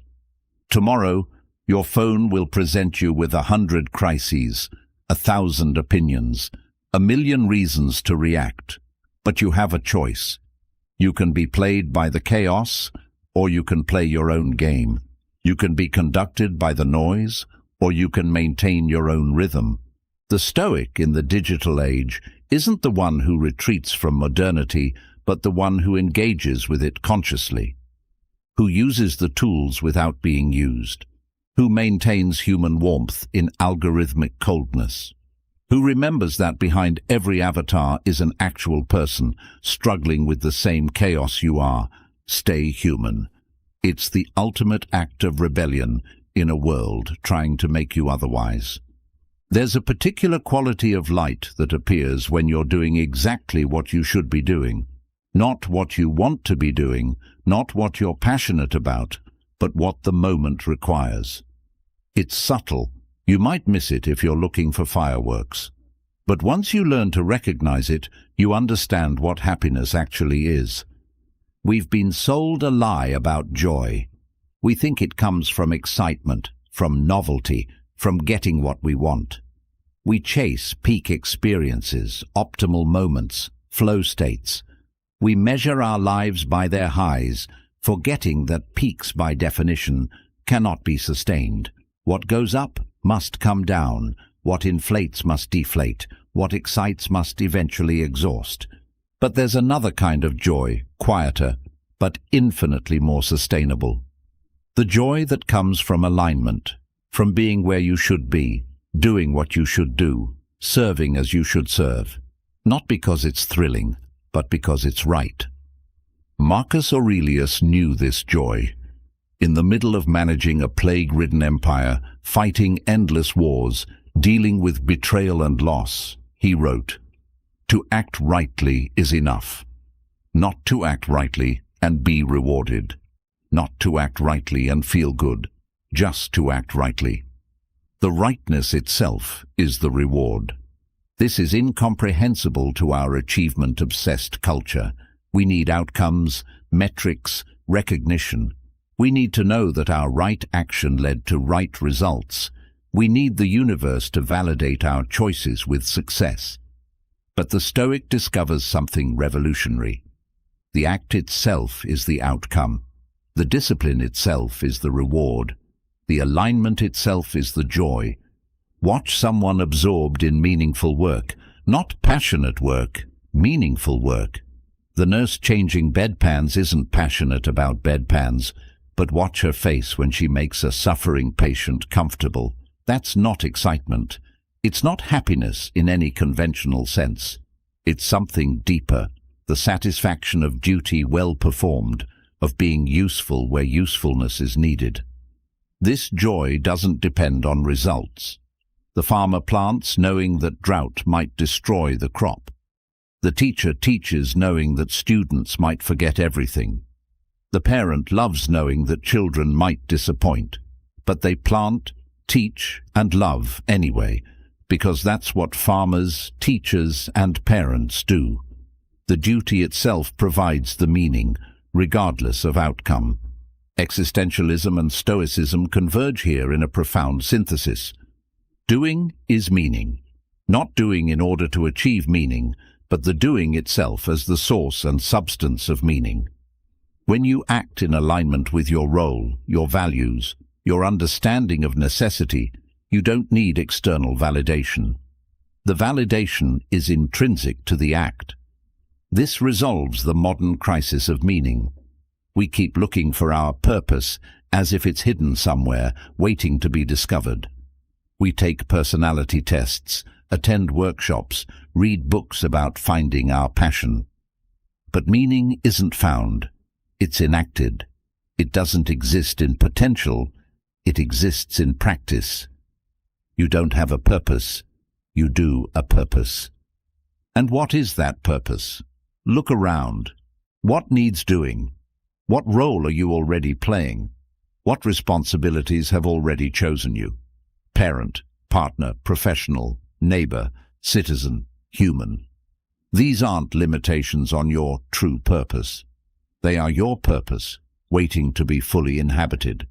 Tomorrow, your phone will present you with 100 crises, 1,000 opinions, a million reasons to react, but you have a choice. You can be played by the chaos, or you can play your own game. You can be conducted by the noise, or you can maintain your own rhythm. The Stoic in the digital age isn't the one who retreats from modernity, but the one who engages with it consciously, who uses the tools without being used, who maintains human warmth in algorithmic coldness, who remembers that behind every avatar is an actual person struggling with the same chaos you are. Stay human. It's the ultimate act of rebellion in a world trying to make you otherwise. There's a particular quality of light that appears when you're doing exactly what you should be doing. Not what you want to be doing, not what you're passionate about, but what the moment requires. It's subtle. You might miss it if you're looking for fireworks. But once you learn to recognize it, you understand what happiness actually is. We've been sold a lie about joy. We think it comes from excitement, from novelty, from getting what we want. We chase peak experiences, optimal moments, flow states. We measure our lives by their highs, forgetting that peaks by definition cannot be sustained. What goes up must come down. What inflates must deflate. What excites must eventually exhaust. But there's another kind of joy, quieter, but infinitely more sustainable. The joy that comes from alignment, from being where you should be, doing what you should do, serving as you should serve. Not because it's thrilling, but because it's right. Marcus Aurelius knew this joy. In the middle of managing a plague-ridden empire, fighting endless wars, dealing with betrayal and loss, he wrote, "To act rightly is enough. Not to act rightly and be rewarded. Not to act rightly and feel good, just to act rightly. The rightness itself is the reward." This is incomprehensible to our achievement-obsessed culture. We need outcomes, metrics, recognition. We need to know that our right action led to right results. We need the universe to validate our choices with success. But the Stoic discovers something revolutionary. The act itself is the outcome. The discipline itself is the reward. The alignment itself is the joy. Watch someone absorbed in meaningful work, not passionate work, meaningful work. The nurse changing bedpans isn't passionate about bedpans, but watch her face when she makes a suffering patient comfortable. That's not excitement. It's not happiness in any conventional sense. It's something deeper, the satisfaction of duty well performed, of being useful where usefulness is needed. This joy doesn't depend on results. The farmer plants knowing that drought might destroy the crop. The teacher teaches knowing that students might forget everything. The parent loves knowing that children might disappoint. But they plant, teach, and love anyway, because that's what farmers, teachers, and parents do. The duty itself provides the meaning, regardless of outcome. Existentialism and Stoicism converge here in a profound synthesis. Doing is meaning. Not doing in order to achieve meaning, but the doing itself as the source and substance of meaning. When you act in alignment with your role, your values, your understanding of necessity, you don't need external validation. The validation is intrinsic to the act. This resolves the modern crisis of meaning. We keep looking for our purpose as if it's hidden somewhere, waiting to be discovered. We take personality tests, attend workshops, read books about finding our passion. But meaning isn't found. It's enacted. It doesn't exist in potential. It exists in practice. You don't have a purpose. You do a purpose. And what is that purpose? Look around. What needs doing? What role are you already playing? What responsibilities have already chosen you? Parent, partner, professional, neighbor, citizen, human. These aren't limitations on your true purpose. They are your purpose, waiting to be fully inhabited.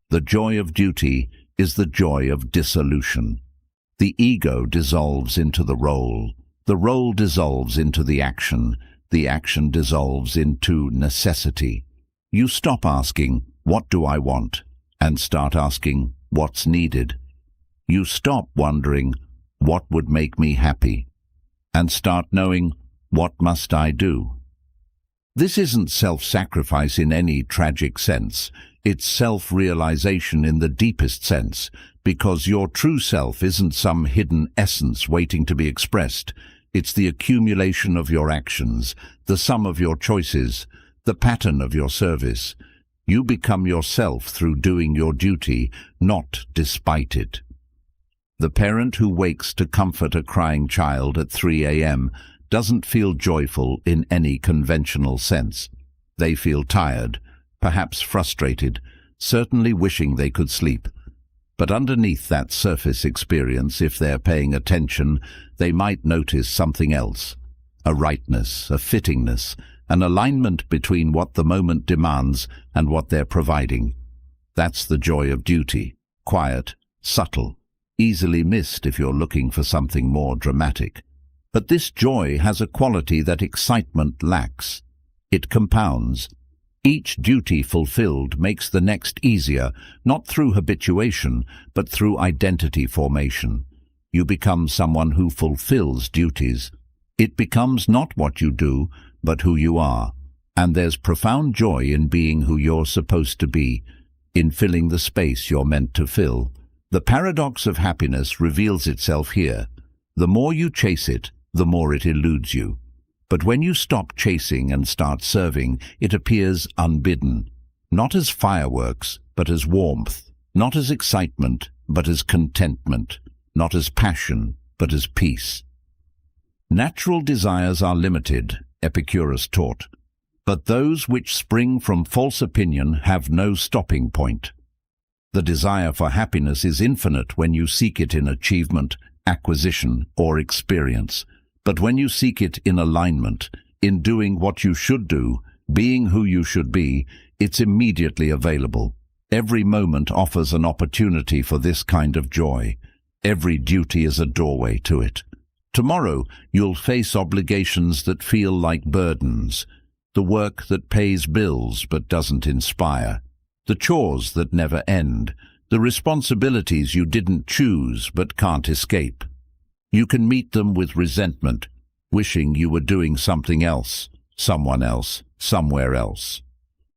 The joy of duty is the joy of dissolution. The ego dissolves into the role dissolves into the action dissolves into necessity. You stop asking, "What do I want?" and start asking, "What's needed?" You stop wondering, "What would make me happy?" and start knowing, "What must I do?" This isn't self-sacrifice in any tragic sense. It's self-realization in the deepest sense, because your true self isn't some hidden essence waiting to be expressed. It's the accumulation of your actions, the sum of your choices, the pattern of your service. You become yourself through doing your duty, not despite it. The parent who wakes to comfort a crying child at 3 a.m. doesn't feel joyful in any conventional sense. They feel tired, perhaps frustrated, certainly wishing they could sleep. But underneath that surface experience, if they're paying attention, they might notice something else. A rightness, a fittingness, an alignment between what the moment demands and what they're providing. That's the joy of duty. Quiet, subtle, easily missed if you're looking for something more dramatic. But this joy has a quality that excitement lacks. It compounds. Each duty fulfilled makes the next easier, not through habituation, but through identity formation. You become someone who fulfills duties. It becomes not what you do, but who you are. And there's profound joy in being who you're supposed to be, in filling the space you're meant to fill. The paradox of happiness reveals itself here. The more you chase it, the more it eludes you. But when you stop chasing and start serving, it appears unbidden, not as fireworks, but as warmth, not as excitement, but as contentment, not as passion, but as peace. Natural desires are limited, Epicurus taught, but those which spring from false opinion have no stopping point. The desire for happiness is infinite when you seek it in achievement, acquisition, or experience. But when you seek it in alignment, in doing what you should do, being who you should be, it's immediately available. Every moment offers an opportunity for this kind of joy. Every duty is a doorway to it. Tomorrow, you'll face obligations that feel like burdens, the work that pays bills but doesn't inspire, the chores that never end, the responsibilities you didn't choose but can't escape. You can meet them with resentment, wishing you were doing something else, someone else, somewhere else.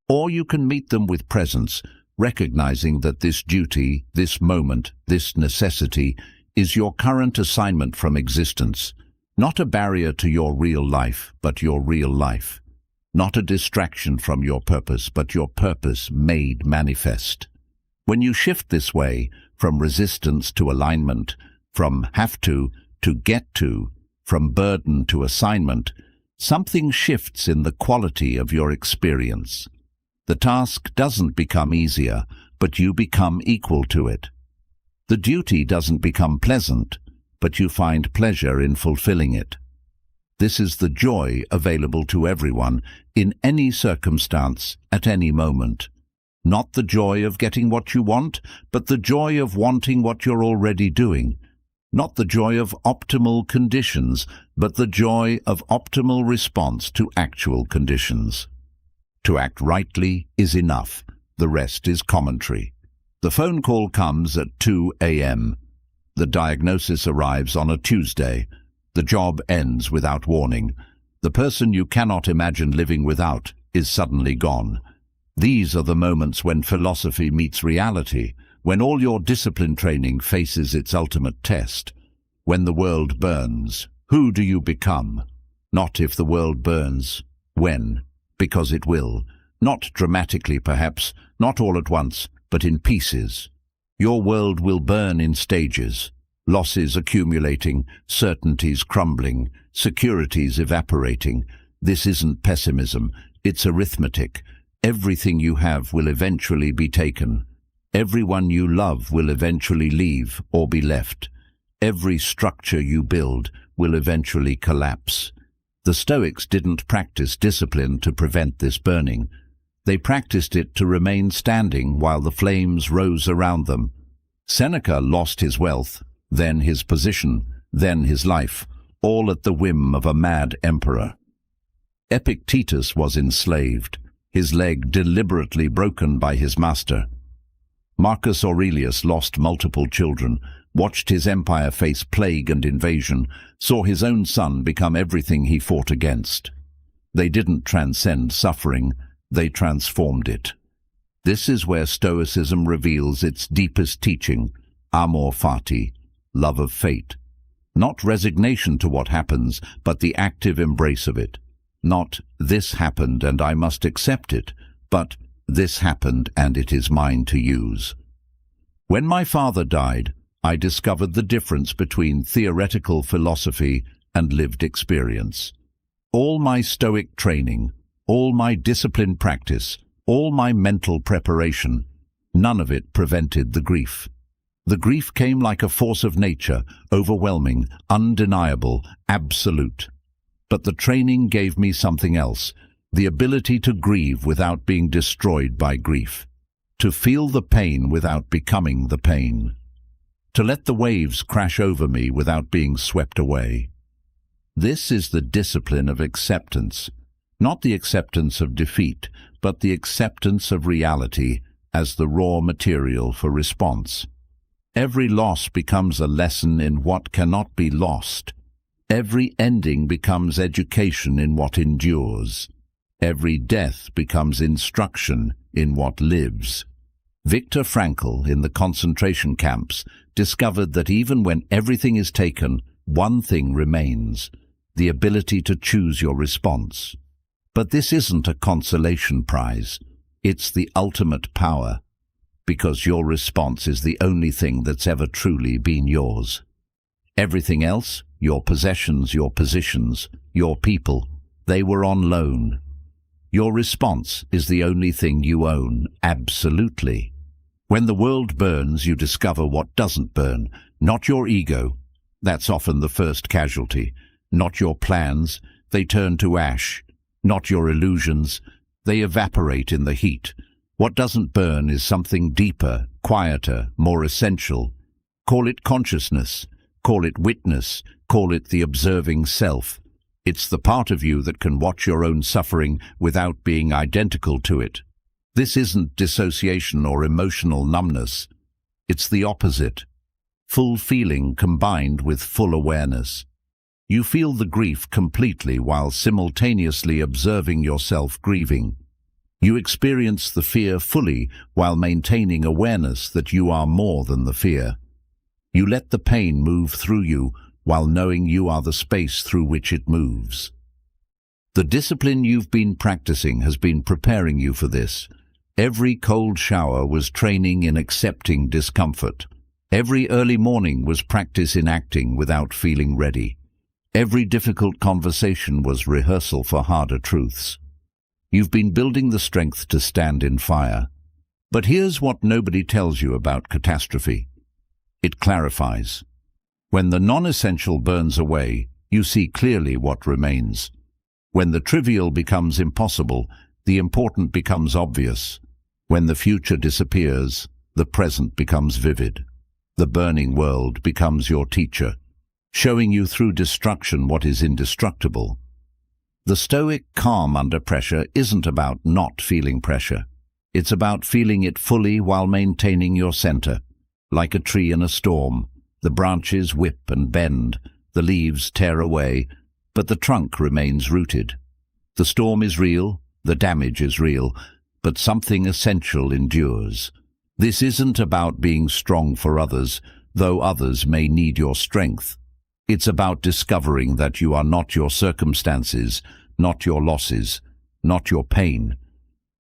Or you can meet them with presence, recognizing that this duty, this moment, this necessity is your current assignment from existence, not a barrier to your real life, but your real life, not a distraction from your purpose, but your purpose made manifest. When you shift this way, from resistance to alignment, from have to get to, from burden to assignment, something shifts in the quality of your experience. The task doesn't become easier, but you become equal to it. The duty doesn't become pleasant, but you find pleasure in fulfilling it. This is the joy available to everyone, in any circumstance, at any moment. Not the joy of getting what you want, but the joy of wanting what you're already doing. Not the joy of optimal conditions, but the joy of optimal response to actual conditions. To act rightly is enough. The rest is commentary. The phone call comes at 2 a.m. The diagnosis arrives on a Tuesday. The job ends without warning. The person you cannot imagine living without is suddenly gone. These are the moments when philosophy meets reality, when all your discipline training faces its ultimate test. When the world burns, who do you become? Not if the world burns. When? Because it will. Not dramatically, perhaps, not all at once, but in pieces. Your world will burn in stages. Losses accumulating, certainties crumbling, securities evaporating. This isn't pessimism, it's arithmetic. Everything you have will eventually be taken. Everyone you love will eventually leave or be left. Every structure you build will eventually collapse. The Stoics didn't practice discipline to prevent this burning. They practiced it to remain standing while the flames rose around them. Seneca lost his wealth, then his position, then his life, all at the whim of a mad emperor. Epictetus was enslaved, his leg deliberately broken by his master. Marcus Aurelius lost multiple children, watched his empire face plague and invasion, saw his own son become everything he fought against. They didn't transcend suffering, they transformed it. This is where Stoicism reveals its deepest teaching, amor fati, love of fate. Not resignation to what happens, but the active embrace of it. Not, this happened and I must accept it, but, this happened and it is mine to use. When my father died, I discovered the difference between theoretical philosophy and lived experience. All my Stoic training, all my disciplined practice, all my mental preparation, none of it prevented the grief. The grief came like a force of nature, overwhelming, undeniable, absolute. But the training gave me something else, the ability to grieve without being destroyed by grief, to feel the pain without becoming the pain, to let the waves crash over me without being swept away. This is the discipline of acceptance, not the acceptance of defeat, but the acceptance of reality as the raw material for response. Every loss becomes a lesson in what cannot be lost. Every ending becomes education in what endures. Every death becomes instruction in what lives. Viktor Frankl, in the concentration camps, discovered that even when everything is taken, one thing remains, the ability to choose your response. But this isn't a consolation prize. It's the ultimate power, because your response is the only thing that's ever truly been yours. Everything else, your possessions, your positions, your people, they were on loan. Your response is the only thing you own, absolutely. When the world burns, you discover what doesn't burn, not your ego. That's often the first casualty. Not your plans, they turn to ash. Not your illusions, they evaporate in the heat. What doesn't burn is something deeper, quieter, more essential. Call it consciousness, call it witness, call it the observing self. It's the part of you that can watch your own suffering without being identical to it. This isn't dissociation or emotional numbness. It's the opposite. Full feeling combined with full awareness. You feel the grief completely while simultaneously observing yourself grieving. You experience the fear fully while maintaining awareness that you are more than the fear. You let the pain move through you while knowing you are the space through which it moves. The discipline you've been practicing has been preparing you for this. Every cold shower was training in accepting discomfort. Every early morning was practice in acting without feeling ready. Every difficult conversation was rehearsal for harder truths. You've been building the strength to stand in fire. But here's what nobody tells you about catastrophe. It clarifies. When the non-essential burns away, you see clearly what remains. When the trivial becomes impossible, the important becomes obvious. When the future disappears, the present becomes vivid. The burning world becomes your teacher, showing you through destruction what is indestructible. The Stoic calm under pressure isn't about not feeling pressure. It's about feeling it fully while maintaining your center. Like a tree in a storm, the branches whip and bend, the leaves tear away, but the trunk remains rooted. The storm is real, the damage is real, but something essential endures. This isn't about being strong for others, though others may need your strength. It's about discovering that you are not your circumstances, not your losses, not your pain.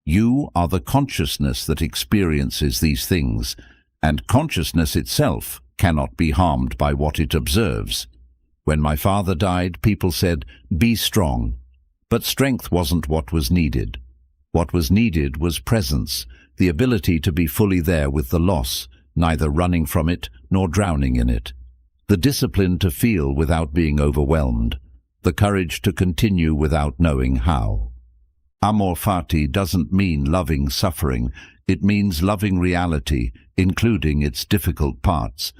You are the consciousness that experiences these things, and consciousness itself cannot be harmed by what it observes. When my father died, people said, "Be strong." But strength wasn't what was needed. What was needed was presence, the ability to be fully there with the loss, neither running from it nor drowning in it. The discipline to feel without being overwhelmed, the courage to continue without knowing how. Amor fati doesn't mean loving suffering, it means loving reality, including its difficult parts.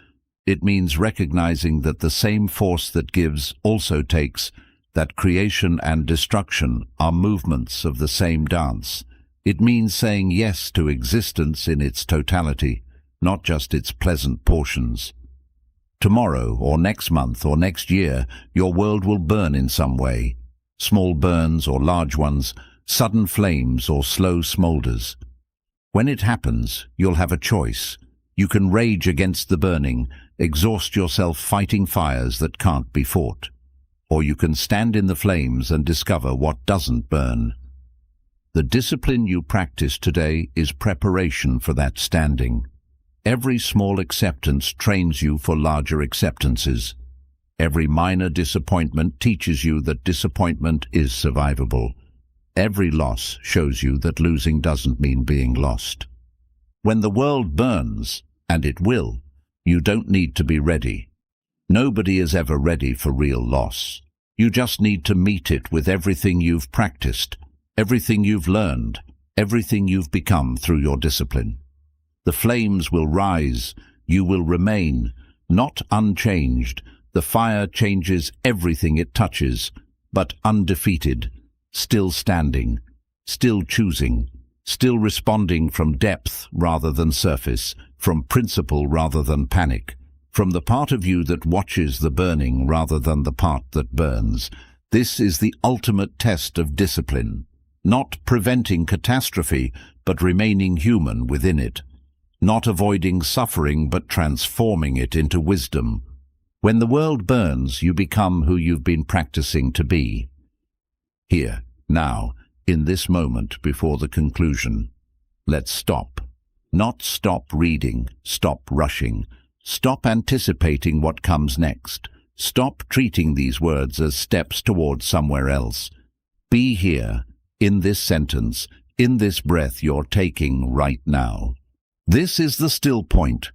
It means recognizing that the same force that gives also takes, that creation and destruction are movements of the same dance. It means saying yes to existence in its totality, not just its pleasant portions. Tomorrow, or next month, or next year, your world will burn in some way. Small burns or large ones, sudden flames or slow smoulders. When it happens, you'll have a choice. You can rage against the burning, exhaust yourself fighting fires that can't be fought. Or you can stand in the flames and discover what doesn't burn. The discipline you practice today is preparation for that standing. Every small acceptance trains you for larger acceptances. Every minor disappointment teaches you that disappointment is survivable. Every loss shows you that losing doesn't mean being lost. When the world burns, and it will, you don't need to be ready. Nobody is ever ready for real loss. You just need to meet it with everything you've practiced, everything you've learned, everything you've become through your discipline. The flames will rise, you will remain, not unchanged. The fire changes everything it touches, but undefeated, still standing, still choosing, still responding from depth rather than surface, from principle rather than panic, from the part of you that watches the burning rather than the part that burns. This is the ultimate test of discipline, not preventing catastrophe, but remaining human within it. Not avoiding suffering, but transforming it into wisdom. When the world burns, you become who you've been practicing to be. Here, now, in this moment before the conclusion, let's stop. Not stop reading, stop rushing. Stop anticipating what comes next. Stop treating these words as steps towards somewhere else. Be here, in this sentence, in this breath you're taking right now. This is the still point,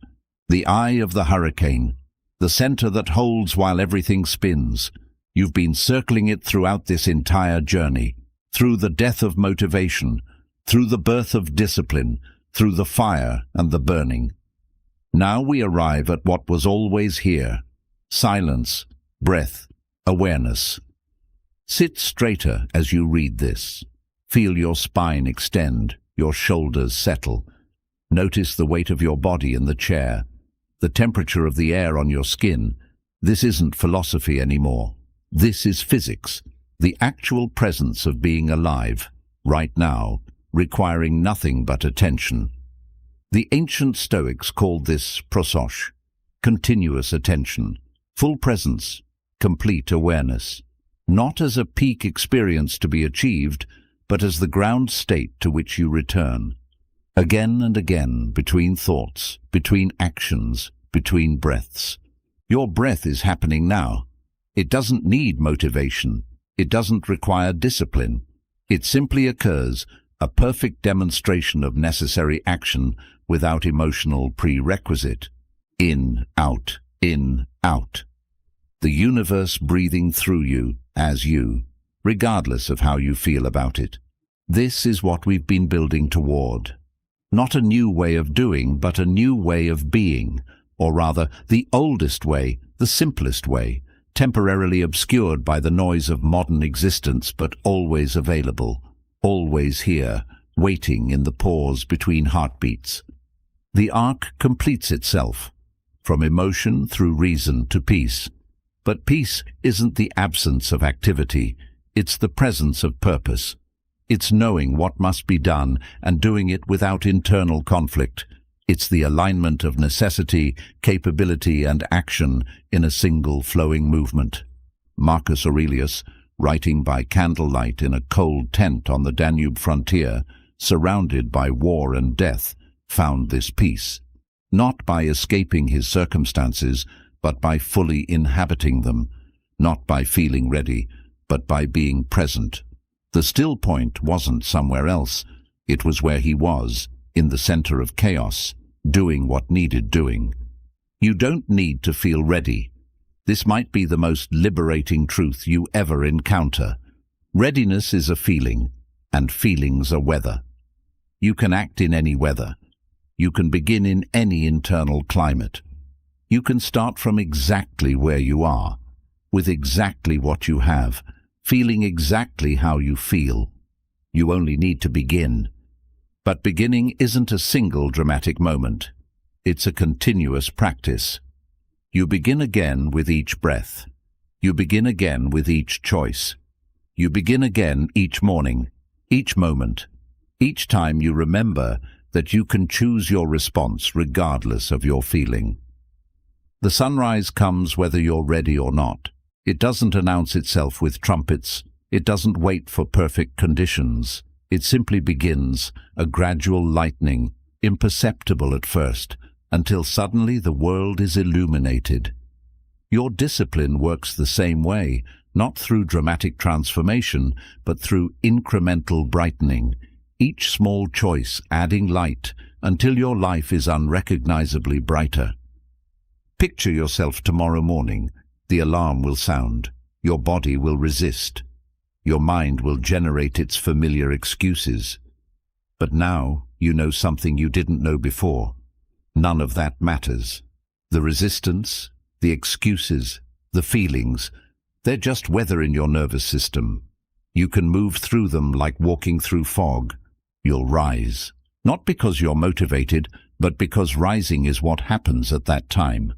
the eye of the hurricane, the center that holds while everything spins. You've been circling it throughout this entire journey, through the death of motivation, through the birth of discipline, through the fire and the burning. Now we arrive at what was always here: silence, breath, awareness. Sit straighter as you read this. Feel your spine extend, your shoulders settle. Notice the weight of your body in the chair, the temperature of the air on your skin. This isn't philosophy anymore. This is physics, the actual presence of being alive, right now, requiring nothing but attention. The ancient Stoics called this prosos, continuous attention, full presence, complete awareness, not as a peak experience to be achieved, but as the ground state to which you return. Again and again, between thoughts, between actions, between breaths. Your breath is happening now. It doesn't need motivation. It doesn't require discipline. It simply occurs, a perfect demonstration of necessary action without emotional prerequisite. In, out, in, out. The universe breathing through you, as you, regardless of how you feel about it. This is what we've been building toward. Not a new way of doing, but a new way of being, or rather, the oldest way, the simplest way, temporarily obscured by the noise of modern existence, but always available, always here, waiting in the pause between heartbeats. The arc completes itself, from emotion through reason to peace. But peace isn't the absence of activity, it's the presence of purpose. It's knowing what must be done and doing it without internal conflict. It's the alignment of necessity, capability, and action in a single flowing movement. Marcus Aurelius, writing by candlelight in a cold tent on the Danube frontier, surrounded by war and death, found this peace, not by escaping his circumstances, but by fully inhabiting them, not by feeling ready, but by being present. The still point wasn't somewhere else. It was where he was, in the center of chaos, doing what needed doing. You don't need to feel ready. This might be the most liberating truth you ever encounter. Readiness is a feeling, and feelings are weather. You can act in any weather. You can begin in any internal climate. You can start from exactly where you are, with exactly what you have, feeling exactly how you feel. You only need to begin. But beginning isn't a single dramatic moment. It's a continuous practice. You begin again with each breath. You begin again with each choice. You begin again each morning, each moment, each time you remember that you can choose your response regardless of your feeling. The sunrise comes whether you're ready or not. It doesn't announce itself with trumpets. It doesn't wait for perfect conditions. It simply begins, a gradual lightening, imperceptible at first, until suddenly the world is illuminated. Your discipline works the same way, not through dramatic transformation, but through incremental brightening, each small choice adding light until your life is unrecognizably brighter. Picture yourself tomorrow morning. The alarm will sound. Your body will resist. Your mind will generate its familiar excuses. But now you know something you didn't know before. None of that matters. The resistance, the excuses, the feelings, they're just weather in your nervous system. You can move through them like walking through fog. You'll rise, not because you're motivated, but because rising is what happens at that time.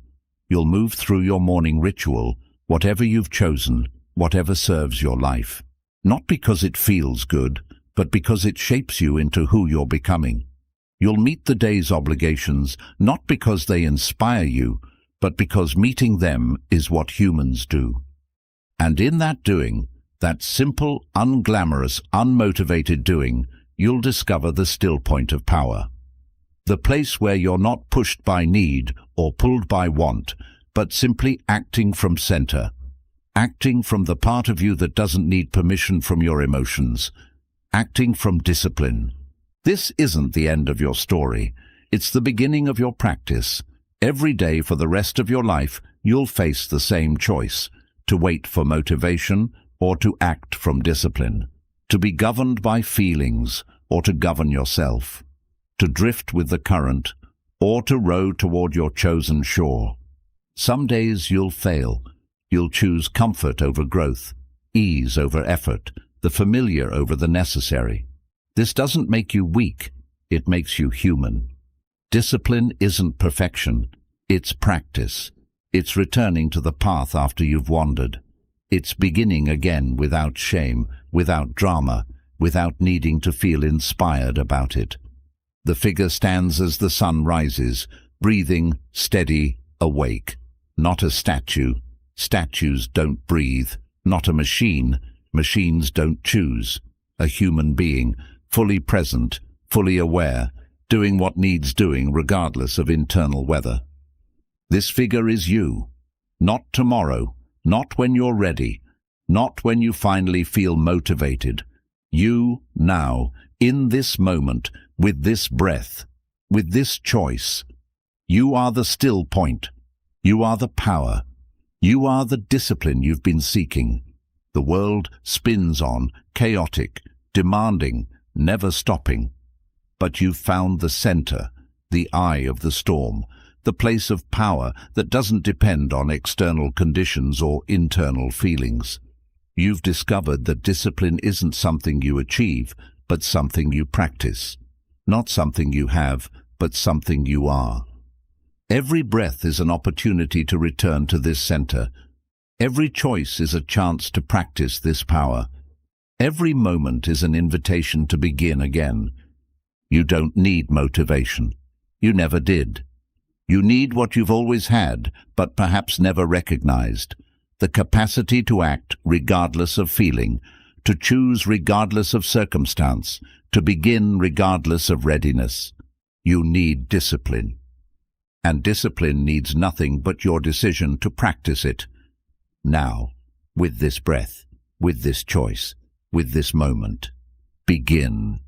You'll move through your morning ritual, whatever you've chosen, whatever serves your life. Not because it feels good, but because it shapes you into who you're becoming. You'll meet the day's obligations, not because they inspire you, but because meeting them is what humans do. And in that doing, that simple, unglamorous, unmotivated doing, you'll discover the still point of power. The place where you're not pushed by need or pulled by want, but simply acting from center. Acting from the part of you that doesn't need permission from your emotions. Acting from discipline. This isn't the end of your story. It's the beginning of your practice. Every day for the rest of your life, you'll face the same choice: to wait for motivation or to act from discipline. To be governed by feelings or to govern yourself. To drift with the current or to row toward your chosen shore. Some days you'll fail. You'll choose comfort over growth, ease over effort, the familiar over the necessary. This doesn't make you weak, it makes you human. Discipline isn't perfection, it's practice. It's returning to the path after you've wandered. It's beginning again without shame, without drama, without needing to feel inspired about it. The figure stands as the sun rises, breathing, steady, awake. Not a statue. Statues don't breathe. Not a machine. Machines don't choose. A human being, fully present, fully aware, doing what needs doing regardless of internal weather. This figure is you. Not tomorrow, not when you're ready, not when you finally feel motivated. You, now, in this moment, with this breath, with this choice. You are the still point. You are the power. You are the discipline you've been seeking. The world spins on, chaotic, demanding, never stopping. But you've found the center, the eye of the storm, the place of power that doesn't depend on external conditions or internal feelings. You've discovered that discipline isn't something you achieve, but something you practice. Not something you have, but something you are. Every breath is an opportunity to return to this center. Every choice is a chance to practice this power. Every moment is an invitation to begin again. You don't need motivation. You never did. You need what you've always had, but perhaps never recognized. The capacity to act regardless of feeling, to choose regardless of circumstance, to begin regardless of readiness. You need discipline. And discipline needs nothing but your decision to practice it. Now, with this breath, with this choice, with this moment, begin.